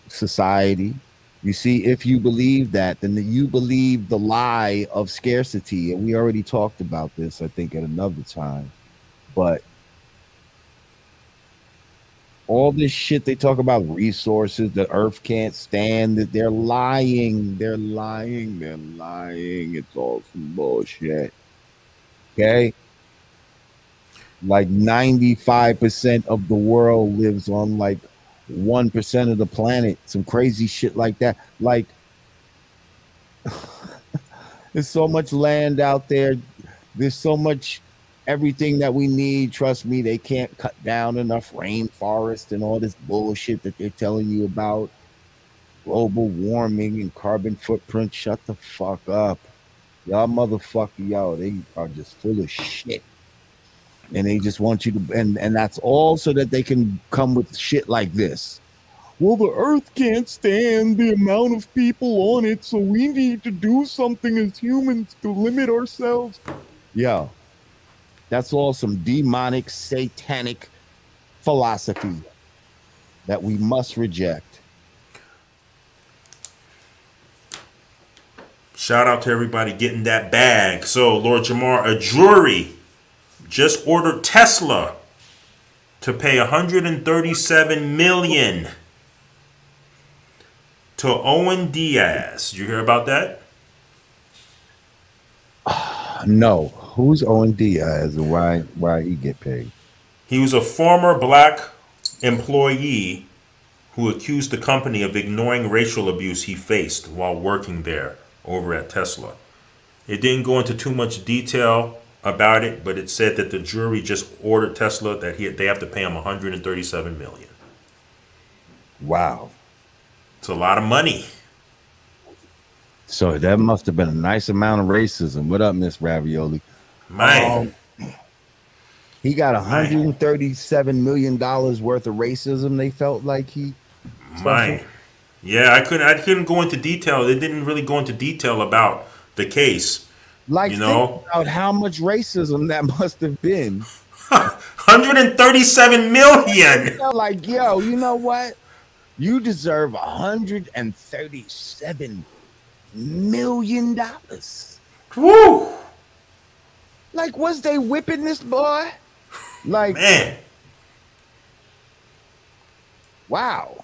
society? You see, if you believe that, then you believe the lie of scarcity. And we already talked about this, I think, at another time. But all this shit they talk about, resources the earth can't stand, that they're lying. They're lying. They're lying. It's all some bullshit. Okay? Like 95% of the world lives on like 1% of the planet. Some crazy shit like that. Like, there's so much land out there. There's so much everything that we need. Trust me, they can't cut down enough rainforest and all this bullshit that they're telling you about. Global warming and carbon footprint. Shut the fuck up. Y'all motherfucker, they are just full of shit. And they just want you to, and that's all so that they can come with shit like this. Well, the earth can't stand the amount of people on it, so we need to do something as humans to limit ourselves. Yeah, that's all some demonic, satanic philosophy that we must reject. Shout out to everybody getting that bag. So, Lord Jamar, a jury just ordered Tesla to pay $137 million to Owen Diaz. Did you hear about that? No. Who's Owen Diaz and why he get paid? He was a former black employee who accused the company of ignoring racial abuse he faced while working there over at Tesla. It didn't go into too much detail about it, but it said that the jury just ordered Tesla that they have to pay him $137 million. Wow. It's a lot of money. So that must have been a nice amount of racism. What up, Miss Ravioli? Man. He got $137 million worth of racism. They felt like he suffered. Yeah, I couldn't go into detail. It didn't really go into detail about the case. Like, you know, think about how much racism that must have been. $137 million. Like, yo, you know what? You deserve $137 million. Woo! Like, was they whipping this boy? Like, man, wow.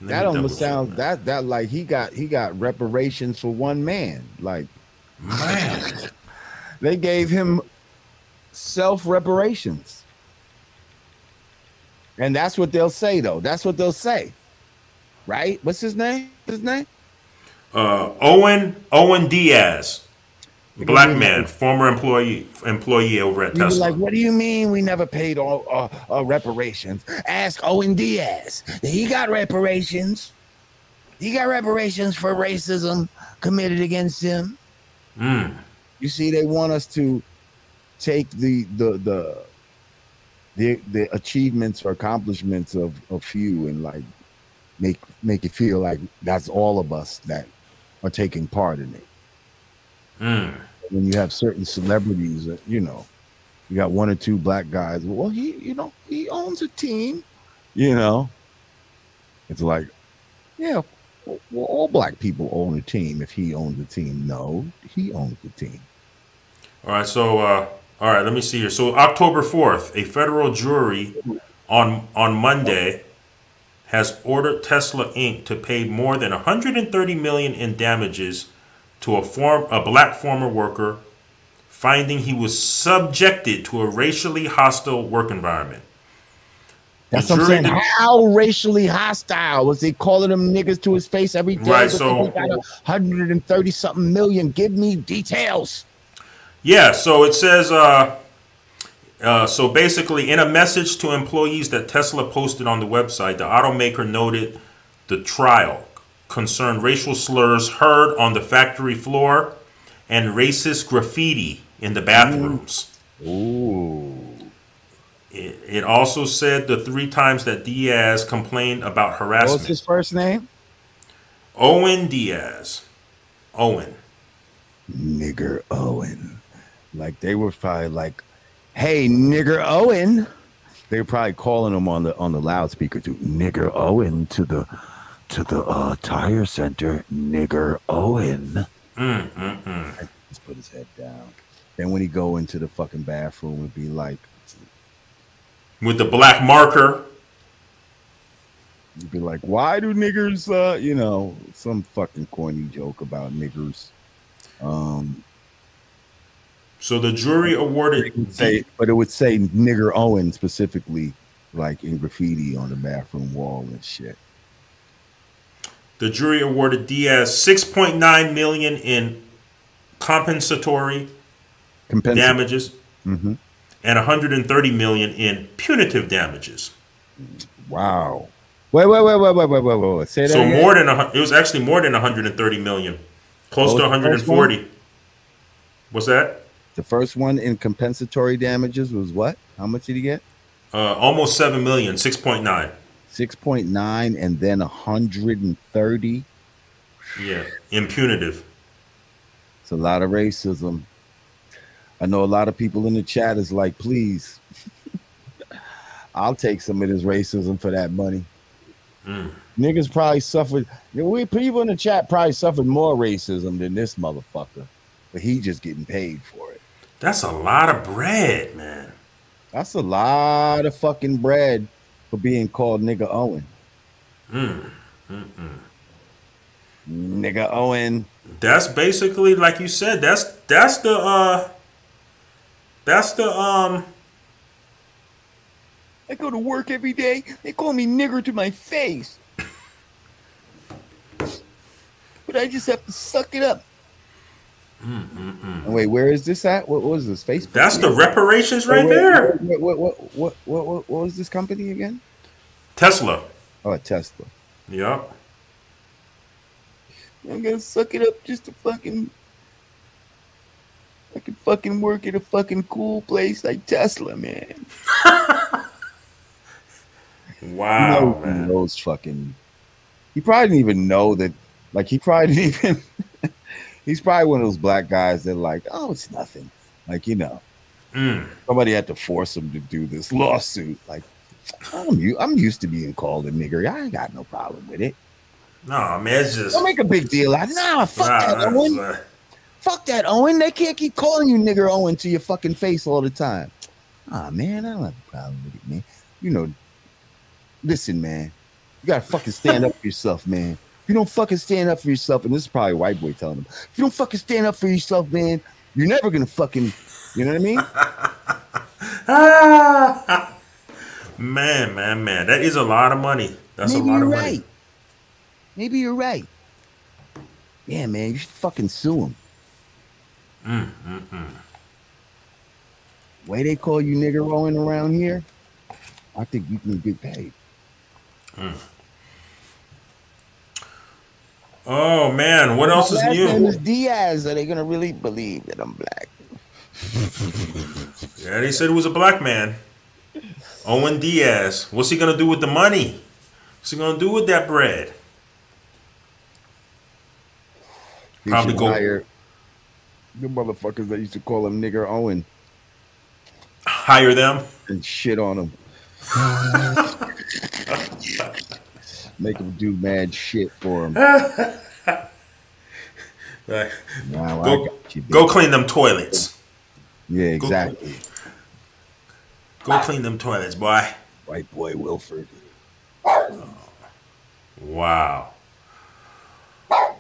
That almost sounds that like he got reparations for one man. Like, man, they gave him self-reparations. And that's what they'll say, though. That's what they'll say. Right? What's his name? Owen Diaz. Black man, former employee over at Tesla. Like, what do you mean we never paid all reparations? Ask Owen Diaz. He got reparations. He got reparations for racism committed against him. You see, they want us to take the achievements or accomplishments of a few and like make it feel like that's all of us that are taking part in it. When you have certain celebrities that, you know, you got one or two black guys, well, he owns a team, you know. It's like, yeah, well, all black people own a team if he owns a team. No, he owns the team. All right, so All right, let me see here. So October 4th, a federal jury on Monday has ordered Tesla Inc. to pay more than $130 million in damages to a black former worker, finding he was subjected to a racially hostile work environment. That's what I'm saying. How racially hostile? Was he calling them niggas to his face every day? Right, so he got 130 something million. Give me details. Yeah, so it says, so basically, in a message to employees that Tesla posted on the website, the automaker noted the trial concerned racial slurs heard on the factory floor and racist graffiti in the bathrooms. Ooh. It also said the 3 times that Diaz complained about harassment. What's his first name? Owen Diaz. Owen. Nigger Owen. Like they were probably like, "Hey, Nigger Owen." They were probably calling him on the loudspeaker to Nigger Owen to the tire center. Nigger Owen. Just put his head down. Then when he go into the fucking bathroom, it'd be like, with the black marker. You'd be like, why do niggers, some fucking corny joke about niggers. So the jury awarded... it would say Nigger Owen specifically, like in graffiti on the bathroom wall and shit. The jury awarded Diaz $6.9 million in compensatory damages. Mm-hmm. And $130 million in punitive damages. Wow! Wait! Say that. So again? more than it was actually more than 130 million, close to 140. What's that? The first one in compensatory damages was what? How much did he get? Almost 7 million, 6.9. 6.9, and then 130. Yeah, in punitive. It's a lot of racism. I know a lot of people in the chat is like, please, I'll take some of this racism for that money. Niggas probably suffered. People in the chat probably suffered more racism than this motherfucker, but he just getting paid for it. That's a lot of bread, man. That's a lot of fucking bread for being called Nigga Owen. Nigga Owen. That's basically, like you said, that's the I go to work every day. They call me nigger to my face. But I just have to suck it up. Wait, where is this at? What was this? Facebook? That's the reparations right there. What was this company again? Tesla. Oh, Tesla. Yep. I'm gonna suck it up just to fucking... I can fucking work at a fucking cool place like Tesla, man. Wow, man. Those fucking... He probably didn't even know that... Like, he probably didn't even... He's probably one of those black guys that like, oh, it's nothing. Like, somebody had to force him to do this lawsuit. Like, I'm used to being called a nigger. I ain't got no problem with it. No, man, it's just... Don't make a big deal out of it. Nah, fuck that, Owen. Fuck that, Owen. They can't keep calling you nigger Owen to your fucking face all the time. Ah, man, I don't have a problem with it, man. Listen, man. You gotta fucking stand up for yourself, man. If you don't fucking stand up for yourself, and this is probably a white boy telling him, if you don't fucking stand up for yourself, man, you're never gonna fucking, you know what I mean? Man. That is a lot of money. That's Maybe a lot you're of right. money. Maybe you're right. Yeah, man, you should fucking sue him. Way they call you nigger rolling around here, I think you can get paid. Oh man, what else is new? My name is Diaz. Are they gonna really believe that I'm black? Yeah, they said it was a black man. Owen Diaz. What's he gonna do with the money? What's he gonna do with that bread? He Probably should go hire the motherfuckers that used to call him nigger Owen hire them and shit on him. Make him do mad shit for him. Like, Now go clean them toilets. Yeah, exactly. Go clean them toilets, boy. White boy Wilford. Wow.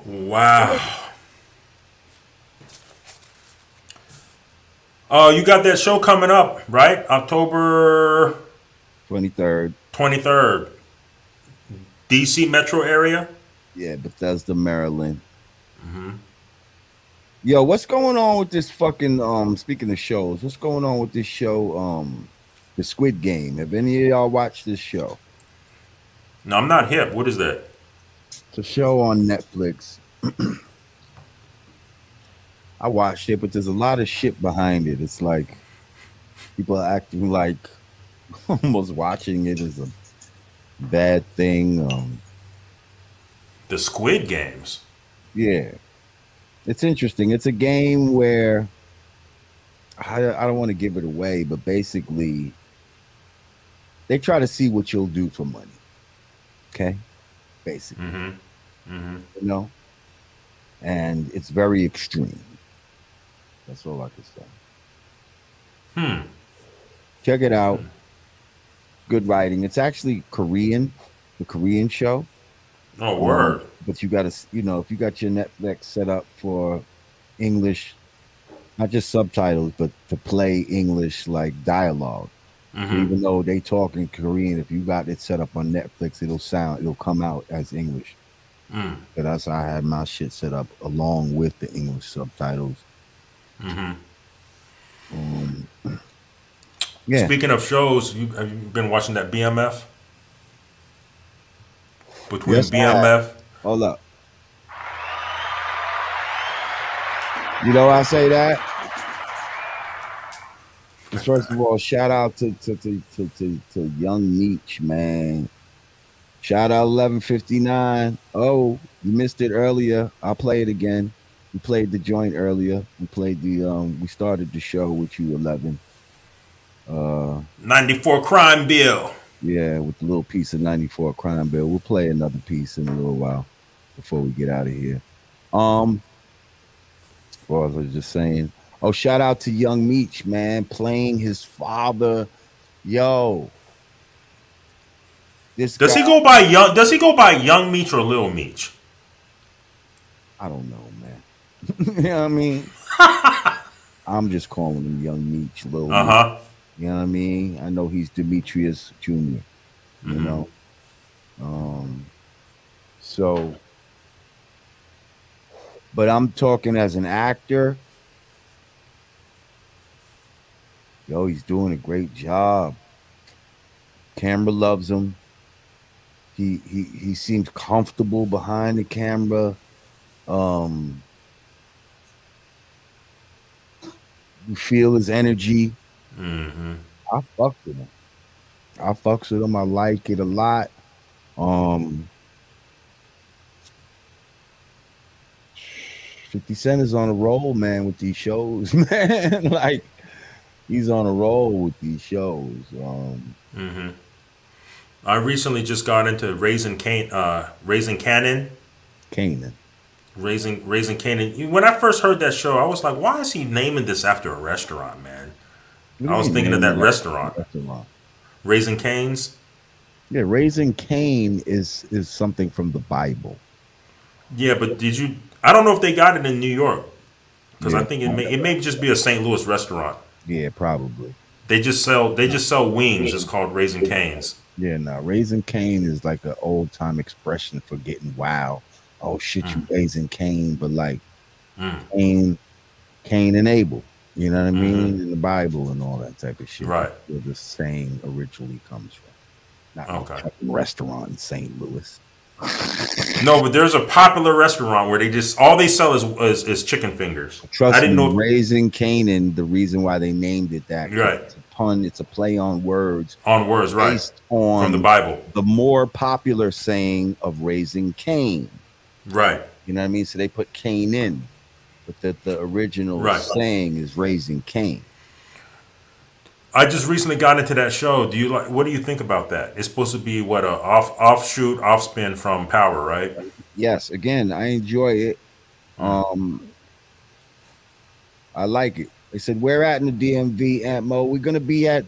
Wow. Oh, you got that show coming up, right? October 23rd. 23rd. DC metro area? Yeah, Bethesda, Maryland. Yo, what's going on with this fucking speaking of shows, what's going on with this show, the Squid Game? Have any of y'all watched this show? No, I'm not hip. What is that? It's a show on Netflix. I watched it, but there's a lot of shit behind it. It's like people are acting like almost watching it is a bad thing. The Squid Games. Yeah. It's interesting. It's a game where I don't want to give it away, but basically they try to see what you'll do for money. Okay? Basically. You know? And it's very extreme. That's all I can say. Check it out. Good writing. It's actually Korean, the Korean show. Oh, word. But you got to, you know, if you got your Netflix set up for English, not just subtitles, but to play English like dialogue. Even though they talk in Korean, if you got it set up on Netflix, it'll come out as English. But that's how I had my shit set up along with the English subtitles. Yeah. Speaking of shows, have you been watching that BMF? Between Yes, BMF. Hold up. You know why I say that? First of all, shout out to Young Meech, man. Shout out 1159. Oh, you missed it earlier. I'll play it again. We played the joint earlier. We played we started the show with you 11. 94 Crime Bill. Yeah, with the little piece of 94 Crime Bill. We'll play another piece in a little while before we get out of here. Well, I was just saying. Oh, shout out to Young Meech, man, playing his father. Yo. Does he go by Young Meech or Lil Meech? I don't know, man. You know what I mean? I'm just calling him Young Meech, Lil Meech. You know what I mean? I know he's Demetrius Jr. You know? So, but I'm talking as an actor. Yo, he's doing a great job. Camera loves him. He seems comfortable behind the camera. You feel his energy. I fuck with him. I fucks with him. I like it a lot. 50 Cent is on a roll, man, with these shows, man. Like, he's on a roll with these shows. I recently just got into Raising Canaan. Raising Canaan. When I first heard that show, I was like, why is he naming this after a restaurant, man? I was thinking of that restaurant. Raising Cane's. Yeah, Raising Cain is something from the Bible. Yeah, but I don't know if they got it in New York, because I think it may just be a St. Louis restaurant. Yeah, probably. They just sell wings. It's called Raising Cane's. Yeah, no, Raising Cain is like an old time expression for getting wild. Oh shit, you Raising Cain, but like Cain and Abel. You know what I mean? In the Bible and all that type of shit. Right. That's where the saying originally comes from. Not a restaurant in St. Louis. No, but there's a popular restaurant where all they sell is chicken fingers. Trust me, Raising Canaan, the reason why they named it that. Right. It's a pun, it's a play on words. Right. Based on from the Bible. The more popular saying of Raising Cain. Right. You know what I mean? So they put Cain in. But the original saying is Raising Cain. I just recently got into that show. What do you think about that? It's supposed to be what, a offspin from Power, right? Yes. Again, I enjoy it. I like it. They said, "Where at in the DMV, Aunt Mo? We're gonna be at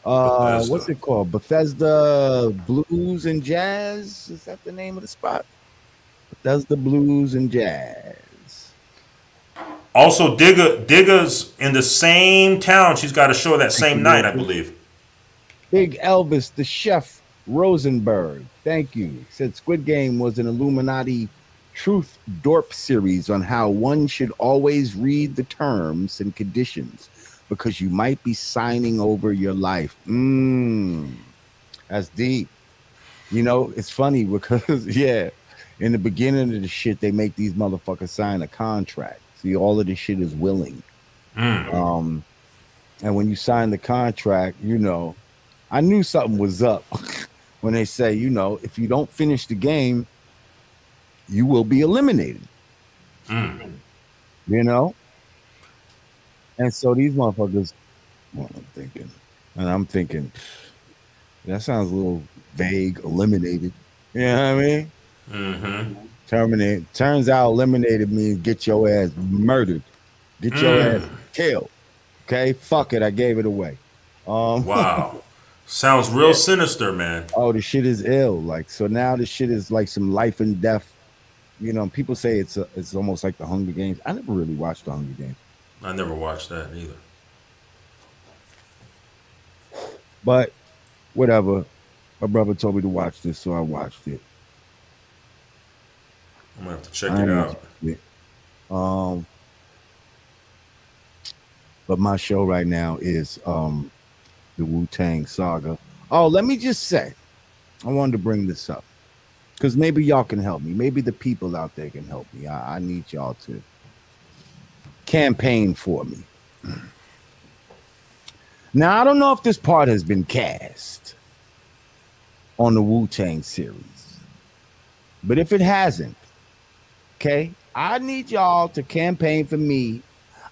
Bethesda. what's it called? Bethesda Blues and Jazz. Is that the name of the spot? Bethesda Blues and Jazz. Also, Digga's in the same town. She's got a show that same night, I believe. Big Elvis, the chef Rosenberg. Thank you. Said Squid Game was an Illuminati truth dorp series on how one should always read the terms and conditions because you might be signing over your life. That's deep. You know, it's funny because, yeah, in the beginning of the shit, they make these motherfuckers sign a contract. See, all of this shit is willing. And when you sign the contract, you know, I knew something was up when they say, you know, if you don't finish the game, you will be eliminated. You know? And so these motherfuckers, well, I'm thinking, that sounds a little vague, eliminated. You know what I mean? Terminate. Turns out eliminated means get your ass murdered. Get your ass killed. Okay? Fuck it. I gave it away. Wow. Sounds real sinister, man. Oh, the shit is ill. Like, so now the shit is like some life and death. You know, people say it's almost like the Hunger Games. I never really watched the Hunger Games. I never watched that either. But whatever. My brother told me to watch this, so I watched it. I'm gonna have to check it out. But my show right now is the Wu-Tang Saga. Oh, let me just say, I wanted to bring this up because maybe y'all can help me. Maybe the people out there can help me. I need y'all to campaign for me. Now, I don't know if this part has been cast on the Wu-Tang series, but if it hasn't, okay, I need y'all to campaign for me.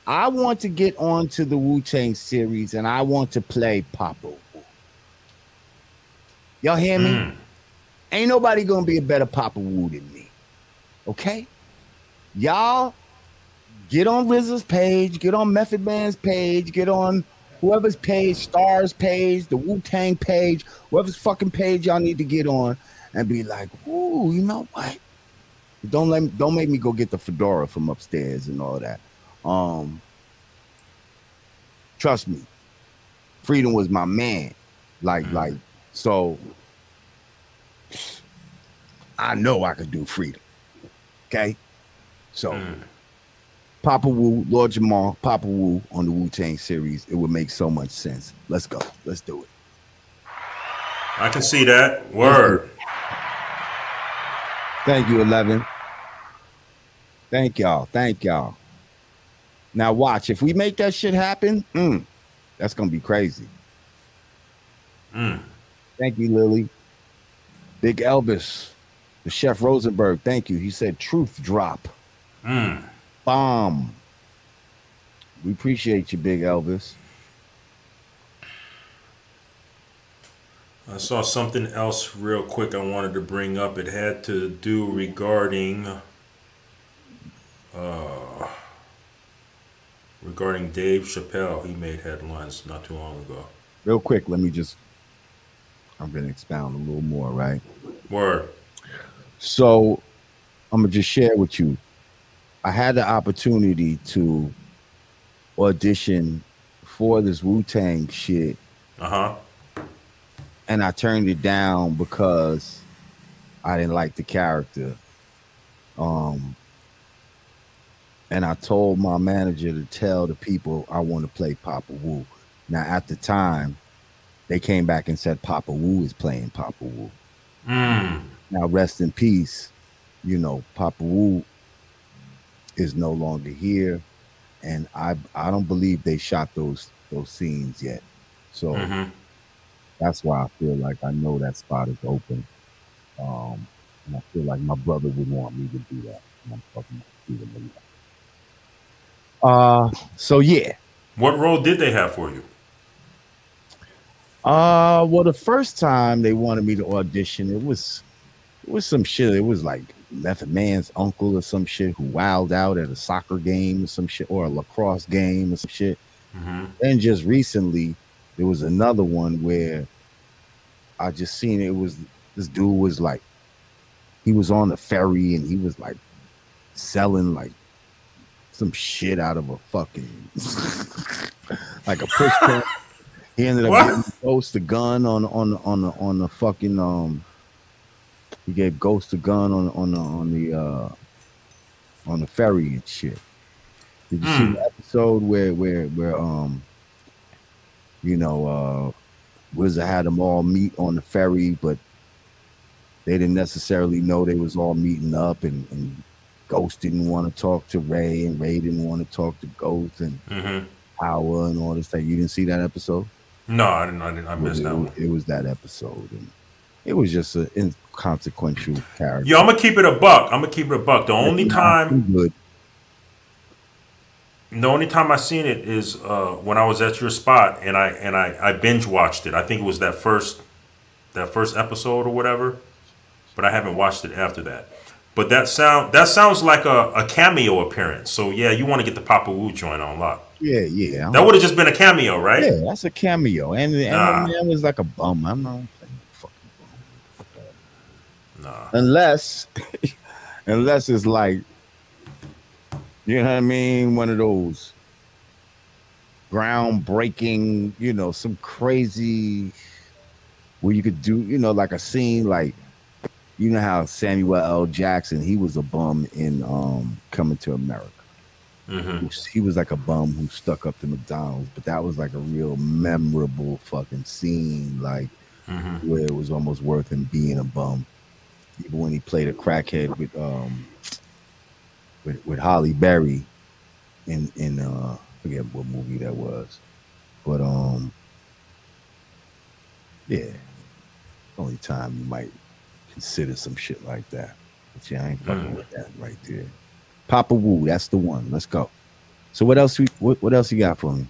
I want to get onto the Wu-Tang series and I want to play Papa Wu. Y'all hear me? Ain't nobody gonna be a better Papa Wu than me. Okay? Y'all get on RZA's page, get on Method Man's page, get on whoever's page, Star's page, the Wu-Tang page, whoever's fucking page y'all need to get on and be like, ooh, you know what? Don't make me go get the fedora from upstairs and all that. Trust me, Freedom was my man. So I know I could do Freedom. Okay? So Papa Wu, Lord Jamar, Papa Wu on the Wu-Tang series, it would make so much sense. Let's go. Let's do it. I can see that. Word. Thank you, 11. Thank y'all. Now watch, if we make that shit happen, that's gonna be crazy. Thank you, Lily. Big Elvis, the Chef Rosenberg, thank you. He said truth drop. Bomb. We appreciate you, Big Elvis. I saw something else real quick I wanted to bring up. It had to do regarding Dave Chapelle. He made headlines not too long ago. Real quick, I'm going to expound a little more, right? Word. So I'm going to just share with you. I had the opportunity to audition for this Wu-Tang shit. And I turned it down because I didn't like the character. And I told my manager to tell the people I want to play Papa Wu. Now, at the time, they came back and said Papa Wu is playing Papa Wu. Now, rest in peace. You know, Papa Wu is no longer here. And I don't believe they shot those scenes yet. So that's why I feel like I know that spot is open. And I feel like my brother would want me to do that. And I'm fucking doing that. So yeah. What role did they have for you? Well, the first time they wanted me to audition, it was some shit. It was like Method Man's uncle or some shit who wilded out at a soccer game or some shit, or a lacrosse game or some shit. And just recently, there was another one where I just seen it was this dude was like, he was on the ferry and he was like selling like some shit out of a fucking like a push cart. He ended up getting Ghost a gun on the fucking he gave Ghost a gun on the ferry and shit. Did you see the episode where you know Wizard had them all meet on the ferry, but they didn't necessarily know they was all meeting up, and Ghost didn't want to talk to Ray, and Ray didn't want to talk to Ghost and Power and all this stuff. You didn't see that episode? No, I didn't. I missed that one. It was that episode, and it was just an inconsequential character. Yo, I'm gonna keep it a buck. The only time, I seen it is when I was at your spot, and I binge watched it. I think it was that first episode or whatever, but I haven't watched it after that. But that sounds like a cameo appearance. So yeah, you want to get the Papa Wu joint on lock. Yeah. That would have just been a cameo, right? Yeah, that's a cameo, and the man was like a bum. I'm not fucking bum. Nah. Unless it's like, you know what I mean, one of those groundbreaking, you know, some crazy where you could do, you know, like a scene like, you know how Samuel L. Jackson, he was a bum in Coming to America. He was like a bum who stuck up to McDonald's, but that was like a real memorable fucking scene, like where it was almost worth him being a bum. Even when he played a crackhead with Holly Berry in I forget what movie that was, but yeah, only time you might consider some shit like that. But yeah, I ain't fucking with that right there. Papa Wu, that's the one. Let's go. So what else you got for me?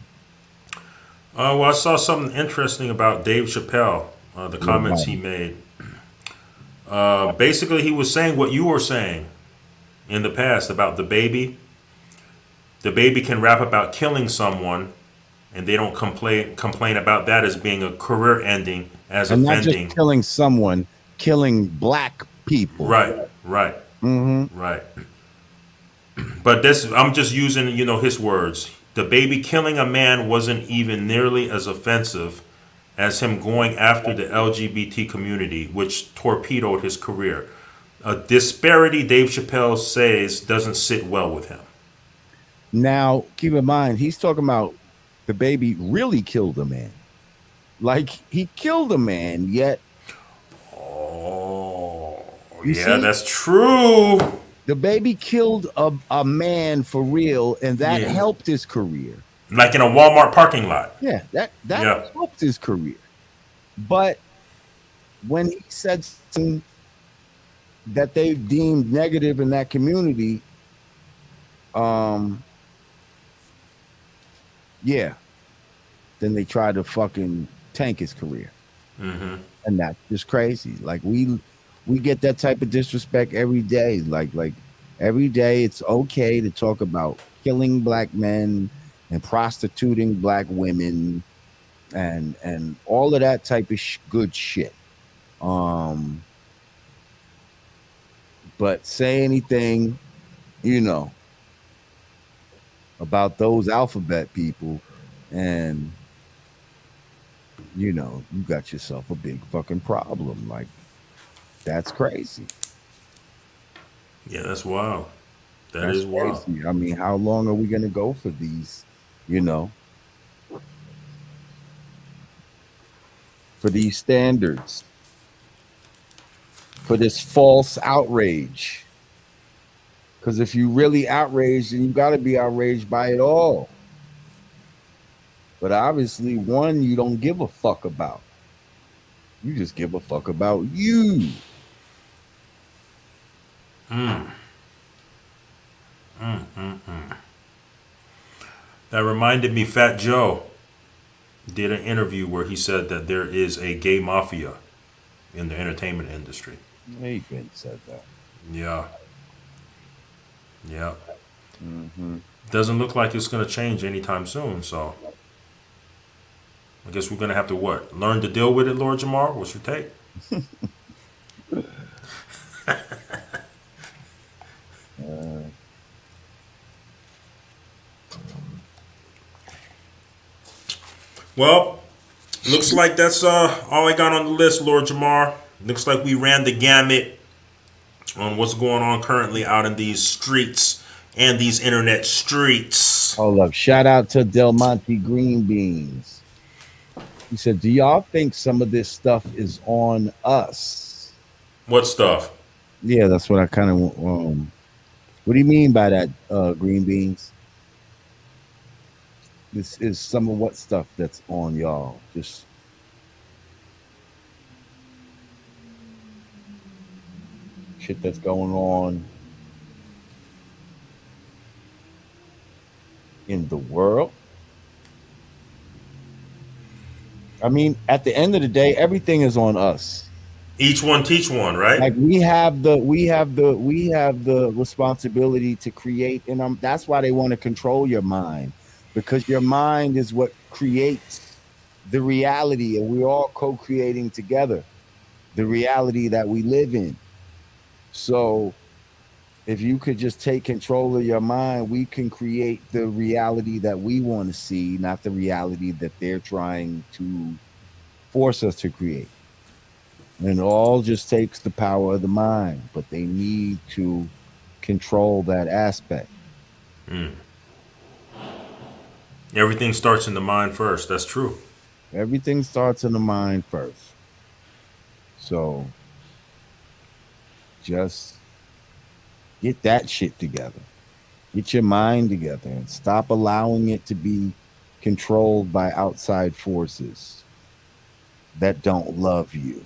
Well, I saw something interesting about Dave Chapelle, the comments he made. Basically, he was saying what you were saying in the past about the baby. The baby can rap about killing someone, and they don't complain about that as being a career ending, as and offending. Not just killing someone, killing black people. Right. Right. But I'm just using, you know, his words. The baby killing a man wasn't even nearly as offensive as him going after the LGBT community, which torpedoed his career. A disparity Dave Chapelle says doesn't sit well with him. Now, keep in mind, he's talking about the baby really killed a man. Like, he killed a man, yet... Oh, yeah, that's true. The baby killed a man for real, and that helped his career. Like in a Walmart parking lot. Yeah, that helped his career. But when he said something that they deemed negative in that community, then they tried to fucking tank his career. And that's just crazy. Like we get that type of disrespect every day. Like every day it's okay to talk about killing black men and prostituting black women and all of that type of good shit. But say anything, you know, about those alphabet people, and you know, you got yourself a big fucking problem. Like, that's crazy. Yeah, that's wild. That's wild. I mean, how long are we gonna go for these, you know, for these standards, for this false outrage? Because if you really outraged, then you got to be outraged by it all. But obviously, one you don't give a fuck about. You just give a fuck about you. That reminded me, Fat Joe did an interview where he said that there is a gay mafia in the entertainment industry. He couldn't said that. Yeah. Yeah. Doesn't look like it's going to change anytime soon. So I guess we're going to have to what? Learn to deal with it, Lord Jamar? What's your take? Well, looks like that's all I got on the list, Lord Jamar. Looks like we ran the gamut on what's going on currently out in these streets and these internet streets. Hold up. Shout out to Del Monte Green Beans. He said, do y'all think some of this stuff is on us? What stuff? Yeah, that's what I kind of what do you mean by that, Green Beans? This is some of what stuff that's on y'all. Just shit that's going on in the world. I mean, at the end of the day, everything is on us. Each one teach one, right? Like we have the responsibility to create, and that's why they want to control your mind, because your mind is what creates the reality, and we're all co-creating together the reality that we live in. So if you could just take control of your mind, we can create the reality that we want to see, not the reality that they're trying to force us to create. And it all just takes the power of the mind, but they need to control that aspect. Everything starts in the mind first. That's true. Everything starts in the mind first. So just get that shit together. Get your mind together and stop allowing it to be controlled by outside forces that don't love you.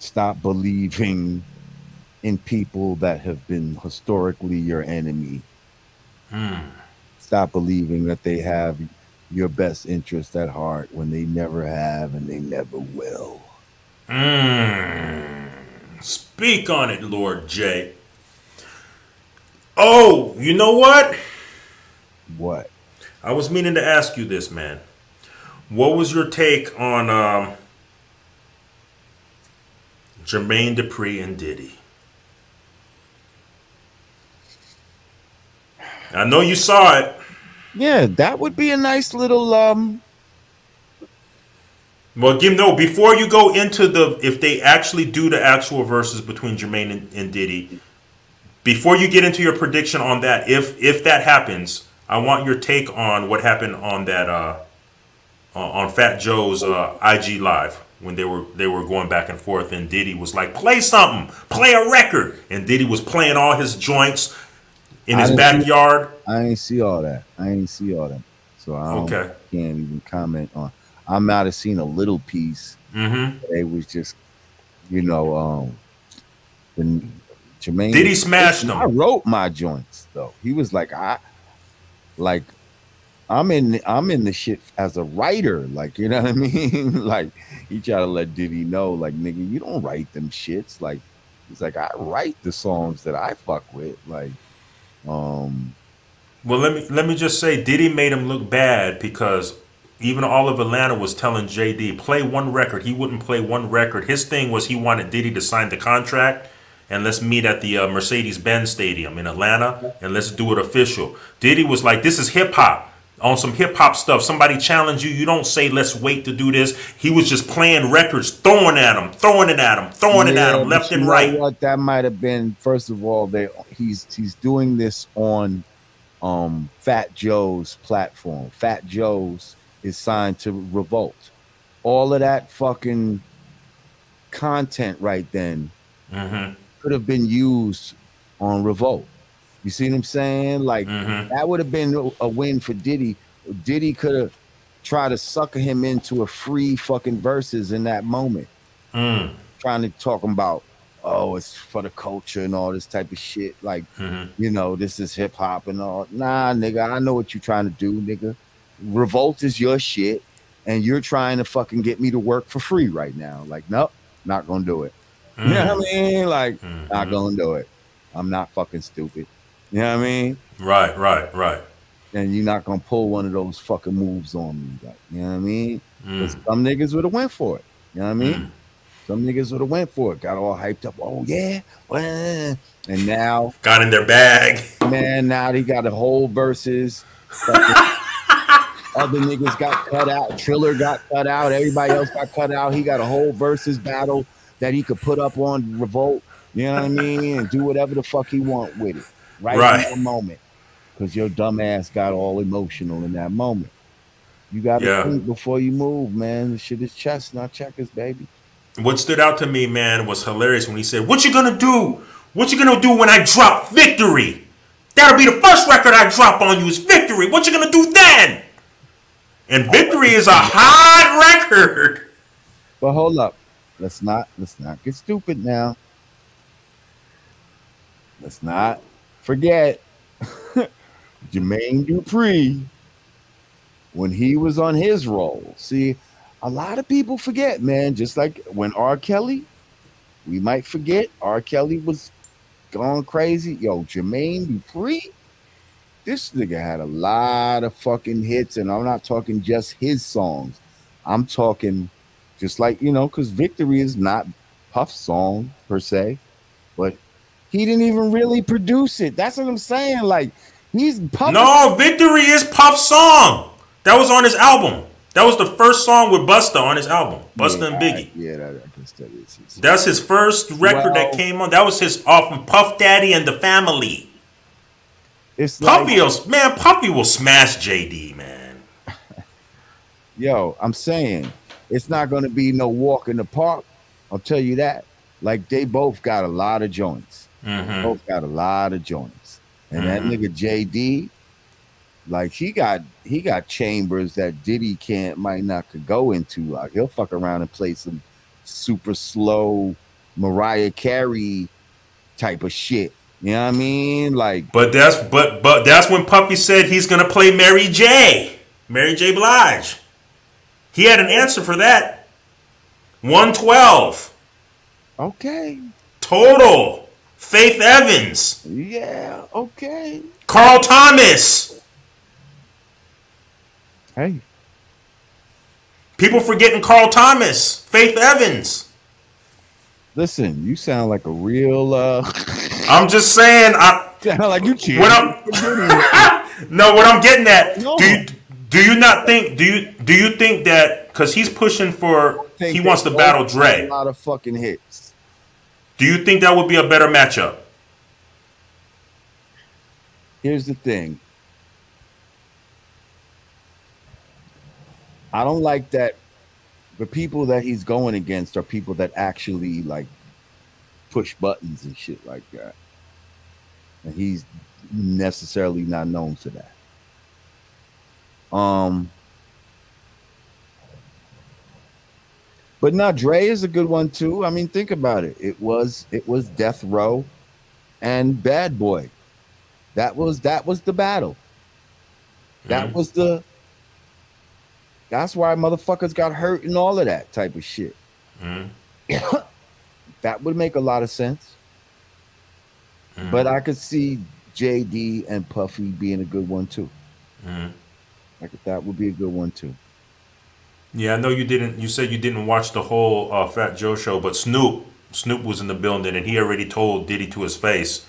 Stop believing in people that have been historically your enemy. Stop believing that they have your best interest at heart when they never have and they never will. Speak on it, Lord J. Oh, you know what? What? I was meaning to ask you this, man. What was your take on Jermaine Dupri and Diddy? I know you saw it. Yeah, that would be a nice little Well, before you go into if they actually do the actual verses between Jermaine and Diddy, before you get into your prediction on that, if that happens, I want your take on what happened on that on Fat Joe's IG Live when they were going back and forth, and Diddy was like, "Play something, play a record," and Diddy was playing all his joints in his backyard. I ain't see all that. So I can't even comment on. I might have seen a little piece. It was just, when Jermaine Diddy smashed them. I wrote my joints though. He was like, I'm in the shit as a writer, like, you know what I mean? Like, he tried to let Diddy know, like, nigga, you don't write them shits. Like, he's like, I write the songs that I fuck with, like. Well, let me just say, Diddy made him look bad because even all of Atlanta was telling JD, play one record. He wouldn't play one record. His thing was he wanted Diddy to sign the contract and let's meet at the Mercedes-Benz Stadium in Atlanta and let's do it official. Diddy was like, this is hip hop. On some hip hop stuff, somebody challenge you. You don't say, let's wait to do this. He was just playing records, throwing it at him, left and right. What that might have been. First of all, he's doing this on Fat Joe's platform. Fat Joe's is signed to Revolt. All of that fucking content right then could have been used on Revolt. You see what I'm saying? Like, that would have been a win for Diddy. Diddy could have tried to sucker him into a free fucking verses in that moment. Trying to talk about, oh, it's for the culture and all this type of shit. Like, this is hip hop and all. Nah, nigga, I know what you're trying to do, nigga. Revolt is your shit, and you're trying to fucking get me to work for free right now. Like, nope, not gonna do it. You know what I mean? Like, not gonna do it. I'm not fucking stupid. You know what I mean? Right. And you're not gonna pull one of those fucking moves on me. Like, you know what I mean? Because some niggas would have went for it. You know what I mean? Some niggas would have went for it. Got all hyped up. Oh yeah. And now got in their bag. Man, now they got a whole verses. Other niggas got cut out. Triller got cut out. Everybody else got cut out. He got a whole versus battle that he could put up on Revolt. You know what I mean? And do whatever the fuck he want with it. Right in the moment. Because your dumb ass got all emotional in that moment. You got to think before you move, man. This shit is chess, not checkers, baby. What stood out to me, man, was hilarious when he said, "What you gonna do? What you gonna do when I drop Victory? That'll be the first record I drop on you is Victory. What you gonna do then?" And Victory is a hot record. But hold up. Let's not get stupid now. Let's not forget Jermaine Dupri when he was on his roll. See, a lot of people forget, man. Just like when R. Kelly, we might forget R. Kelly was going crazy. Yo, Jermaine Dupri, this nigga had a lot of fucking hits, and I'm not talking just his songs. I'm talking just like, you know, because Victory is not Puff's song per se, but he didn't even really produce it. That's what I'm saying. Like, he's Puff. No, Victory is Puff's song. That was on his album. That was the first song with Busta on his album. Busta and Biggie. That's his first record that came on. That was his off of Puff Daddy and the Family. It's Puffy will smash JD, man. Yo, I'm saying it's not going to be no walk in the park. I'll tell you that. Like, they both got a lot of joints. Both got a lot of joints. And that nigga JD, like, he got chambers that Diddy might not could go into. Like, he'll fuck around and play some super slow Mariah Carey type of shit. You know what I mean? Like, but that's when Puffy said he's gonna play Mary J. Blige. He had an answer for that. 112. Okay. Total. Faith Evans. Yeah. Okay. Carl Thomas. Hey. People forgetting Carl Thomas. Faith Evans. Listen, you sound like a real. I'm just saying. Sound like you cheating. No, what I'm getting at. No. Do you not think? Do you think that because he's pushing for he wants to battle Dre? A lot of fucking hits. Do you think that would be a better matchup? Here's the thing. I don't like that the people that he's going against are people that actually like push buttons and shit like that. And he's necessarily not known for that. But now Dre is a good one too. I mean, think about it. It was Death Row and Bad Boy. That was the battle. That's why motherfuckers got hurt and all of that type of shit. That would make a lot of sense. But I could see JD and Puffy being a good one too. That would be a good one too. Yeah, I know you didn't. You said you didn't watch the whole Fat Joe show, but Snoop was in the building, and he already told Diddy to his face,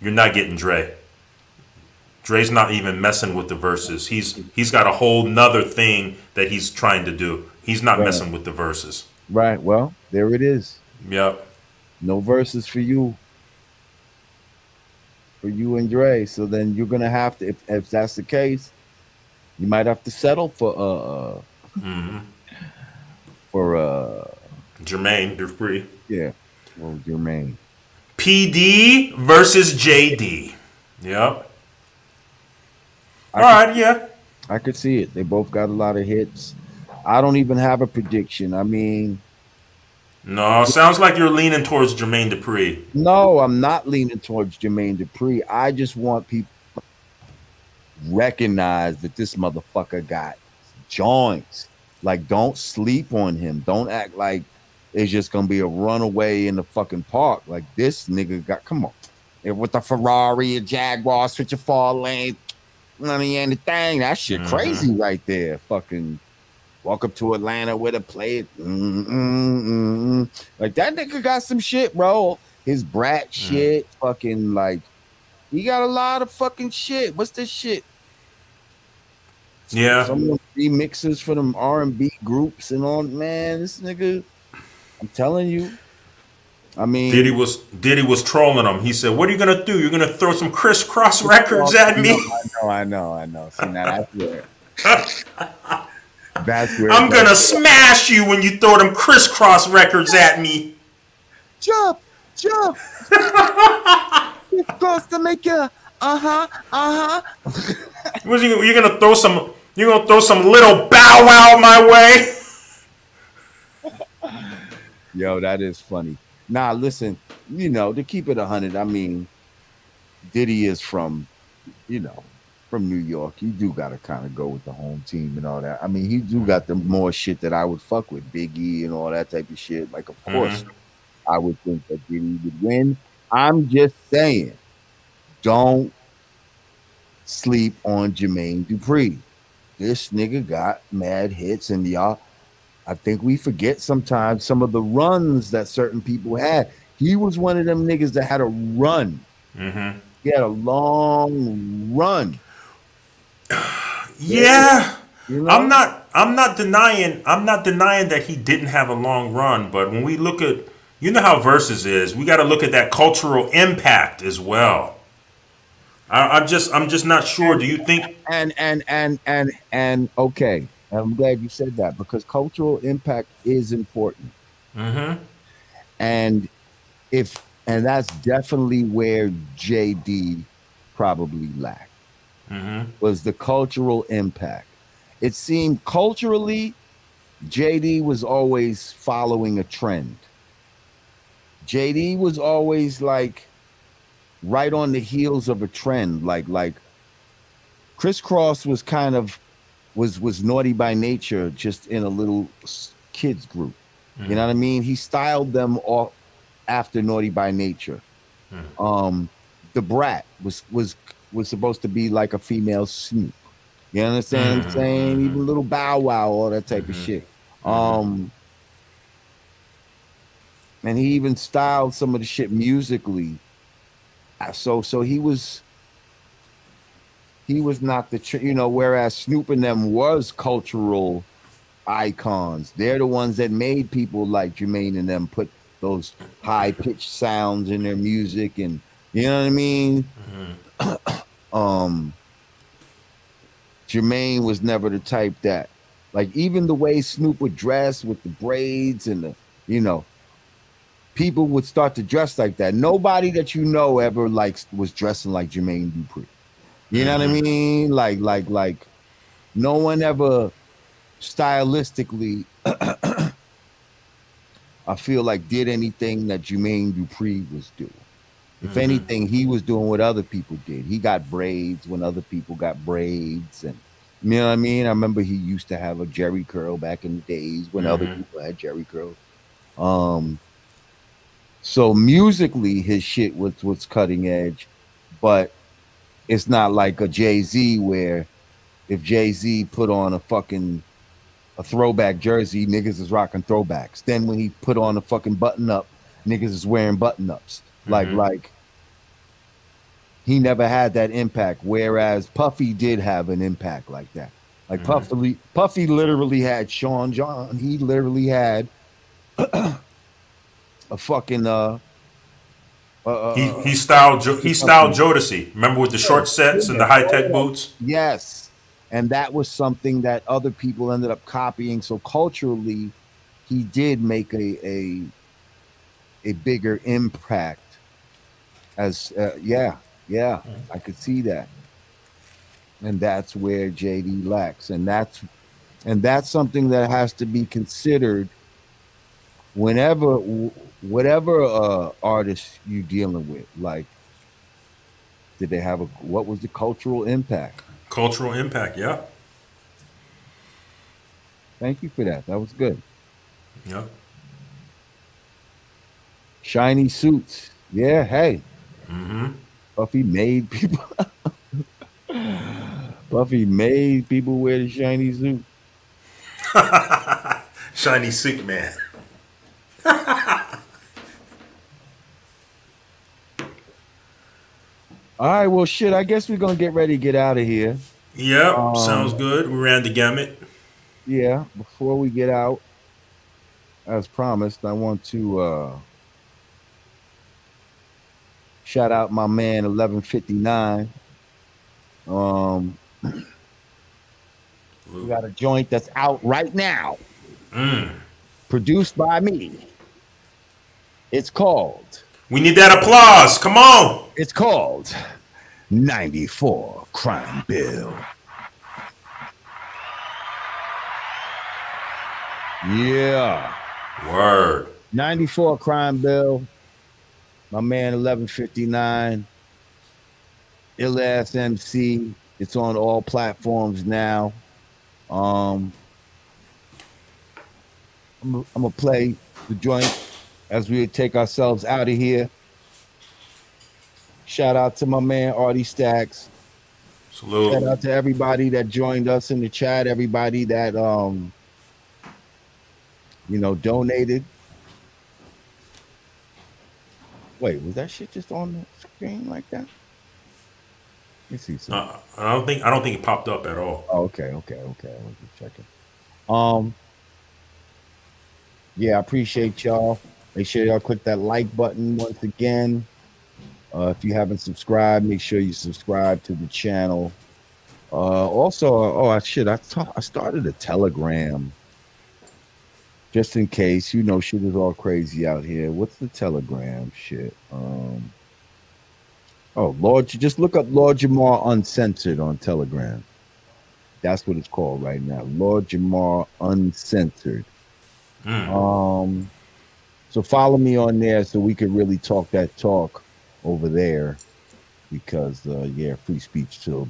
"You're not getting Dre. Dre's not even messing with the verses. He's got a whole nother thing that he's trying to do. He's not messing with the verses." Right. Well, there it is. Yep. No verses for you. For you and Dre. So then you're gonna have to, if that's the case, you might have to settle for Jermaine Dupri. Yeah. Well, Jermaine. PD versus JD. Yep. All right, yeah. I could see it. They both got a lot of hits. I don't even have a prediction. I mean, no, sounds like you're leaning towards Jermaine Dupri. No, I'm not leaning towards Jermaine Dupri. I just want people to recognize that this motherfucker got joints. Like, don't sleep on him. Don't act like it's just gonna be a runaway in the fucking park. Like this nigga got, come on, with the Ferrari, a Jaguar, switch your 4 lanes, money and the thing. That shit crazy right there. Fucking walk up to Atlanta with a plate. Like that nigga got some shit, bro. His brat shit, fucking like he got a lot of fucking shit. What's this shit? Yeah. Some of them remixes for them R&B groups and all. Man, this nigga, I'm telling you. I mean, Diddy was trolling him. He said, "What are you gonna do? You're gonna throw some crisscross records at me?" I know. See, now that's where. That's where I'm gonna smash you when you throw them crisscross records at me. Jump. It's supposed to make you. What's you're gonna throw some? You're gonna throw some little Bow Wow my way? Yo, that is funny. Nah, listen, to keep it 100, I mean, Diddy is from New York. You do got to kind of go with the home team and all that. I mean, he do got the more shit that I would fuck with, Biggie and all that type of shit. Like, of course, I would think that Diddy would win. I'm just saying, don't sleep on Jermaine Dupri. This nigga got mad hits, and y'all, I think we forget sometimes some of the runs that certain people had. He was one of them niggas that had a run. He had a long run. Yeah. I'm not denying that he didn't have a long run, but when we look at, how Versus is, we got to look at that cultural impact as well. I'm just not sure. Do you think? And okay, I'm glad you said that, because cultural impact is important. And that's definitely where JD probably lacked. Was the cultural impact. It seemed culturally, JD was always following a trend. JD was always like right on the heels of a trend. Like Criss Cross was kind of was naughty by nature, just in a little kids group. You know what I mean? He styled them off after Naughty by Nature. The Brat was supposed to be like a female Snoop. You understand what I'm saying? Even Little Bow Wow, all that type of shit. And he even styled some of the shit musically. So he was not the whereas Snoop and them was cultural icons. They're the ones that made people like Jermaine and them put those high pitched sounds in their music, and you know what I mean. Jermaine was never the type that, like, even the way Snoop would dress with the braids and the, people would start to dress like that. Nobody that ever was dressing like Jermaine Dupri. You know what I mean? Like no one ever stylistically I feel like did anything that Jermaine Dupri was doing. If anything, he was doing what other people did. He got braids when other people got braids, and you know what I mean? I remember he used to have a Jerry curl back in the days when other people had Jerry curls. So musically his shit was cutting edge, but it's not like a Jay-Z where if Jay-Z put on a throwback jersey, niggas is rocking throwbacks. Then when he put on a fucking button-up, niggas is wearing button-ups. Like he never had that impact, whereas Puffy did have an impact like that. Like Puffy literally had Sean John. He literally had a fucking he styled Jodeci. Remember with the short sets and the high-tech boots? Yes. And that was something that other people ended up copying. So culturally, he did make a bigger impact. As I could see that, and that's where JD lacks, and that's something that has to be considered whatever artist you're dealing with. Like, did they have what was the cultural impact? Cultural impact, yeah. Thank you for that. That was good. Yeah. Shiny suits. Yeah, hey. Mm-hmm. Buffy made people. Buffy made people wear the shiny suit. Shiny suit man. All right, well, shit. I guess we're gonna get ready to get out of here. Yep, sounds good. We ran the gamut. Yeah. Before we get out, as promised, I want to shout out my man 1159. We got a joint that's out right now, produced by me. It's called. We need that applause. Come on. It's called 94 Crime Bill. Yeah. Word. 94 Crime Bill. My man 1159. Ill Ass MC. It's on all platforms now. I'm gonna play the joint as we take ourselves out of here. Shout out to my man Artie Stacks. Salute. Shout out to everybody that joined us in the chat, everybody that donated. Wait, was that shit just on the screen like that? Let me see something. I don't think it popped up at all. Oh, okay. I was just checking. Yeah, I appreciate y'all. Make sure y'all click that like button once again. If you haven't subscribed, make sure you subscribe to the channel. Also, I started a Telegram just in case. Shit is all crazy out here. What's the Telegram shit? Just look up Lord Jamar Uncensored on Telegram. That's what it's called right now. Lord Jamar Uncensored. So follow me on there so we can really talk that talk over there, because free speech still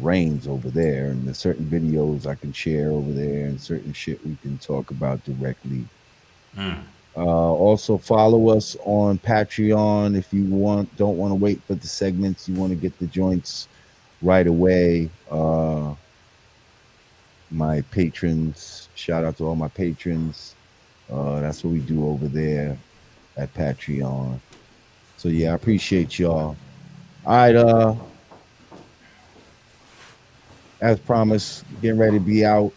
reigns over there, and there's certain videos I can share over there and certain shit we can talk about directly. Also follow us on Patreon if you don't want to wait for the segments, you want to get the joints right away. My patrons, shout out to all my patrons. That's what we do over there at Patreon. So yeah, I appreciate y'all. All right, as promised, getting ready to be out,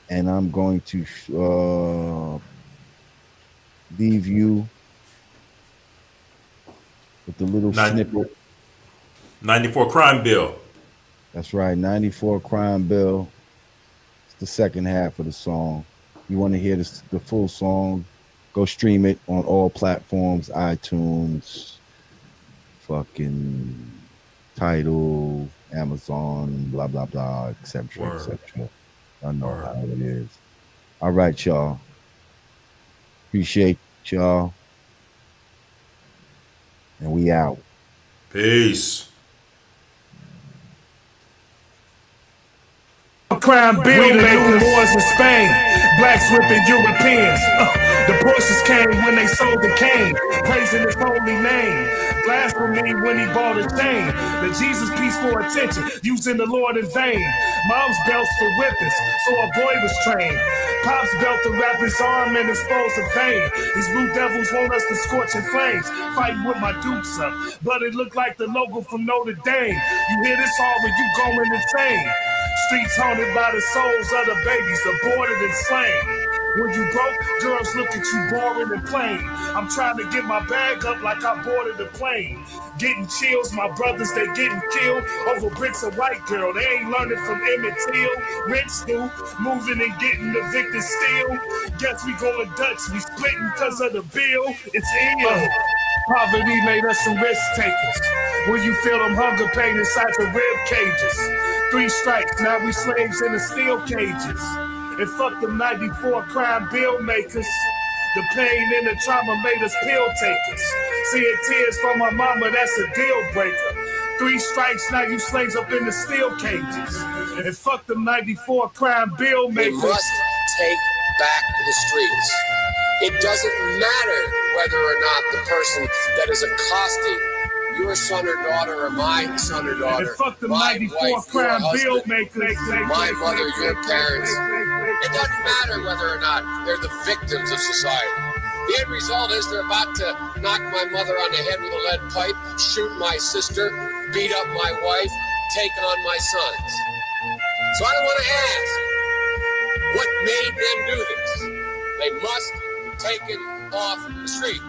and I'm going to leave you with the little snippet. 94 Crime Bill. That's right, 94 Crime Bill. It's the second half of the song. You want to hear the full song, go stream it on all platforms, iTunes, fucking Tidal, Amazon, blah, blah, blah, etc., etc. I know how it is. All right, y'all. Appreciate y'all. And we out. Peace. Crime bill makers, wars in Spain, blacks whipping Europeans. The Porsches came when they sold the cane, praising his holy name. Blasphemy when he bought a chain. The Jesus piece for attention, using the Lord in vain. Mom's belts for whippings, so a boy was trained. Pop's belt to wrap his arm and expose the vein. These blue devils want us to scorch in flames, fighting with my dukes up, but it looked like the logo from Notre Dame. You hear this all when you going insane. Streets haunted by the souls of the babies aborted and slain. When you broke, girls look at you boring and plain. I'm trying to get my bag up like I boarded a plane. Getting chills, my brothers, they getting killed over bricks of white girl. They ain't learning from Emmett Till. Rent stew, moving and getting evicted still. Guess we going Dutch, we splitting cause of the bill. It's ill. Poverty made us some risk takers. When you feel them hunger pain inside your rib cages. 3 strikes, now we slaves in the steel cages. And fuck them 94 crime bill makers. The pain and the trauma made us pill takers. Seeing tears from my mama, that's a deal breaker. 3 strikes, now you slaves up in the steel cages. And fuck them 94 crime bill makers. We must take back the streets. It doesn't matter whether or not the person that is accosting your son or daughter or my son or daughter, And fuck the my 94 wife, your crime bill husband, makers. my mother, your parents. It doesn't matter whether or not they're the victims of society. The end result is they're about to knock my mother on the head with a lead pipe, shoot my sister, beat up my wife, take on my sons. So I want to ask, what made them do this? They must be taken off the street.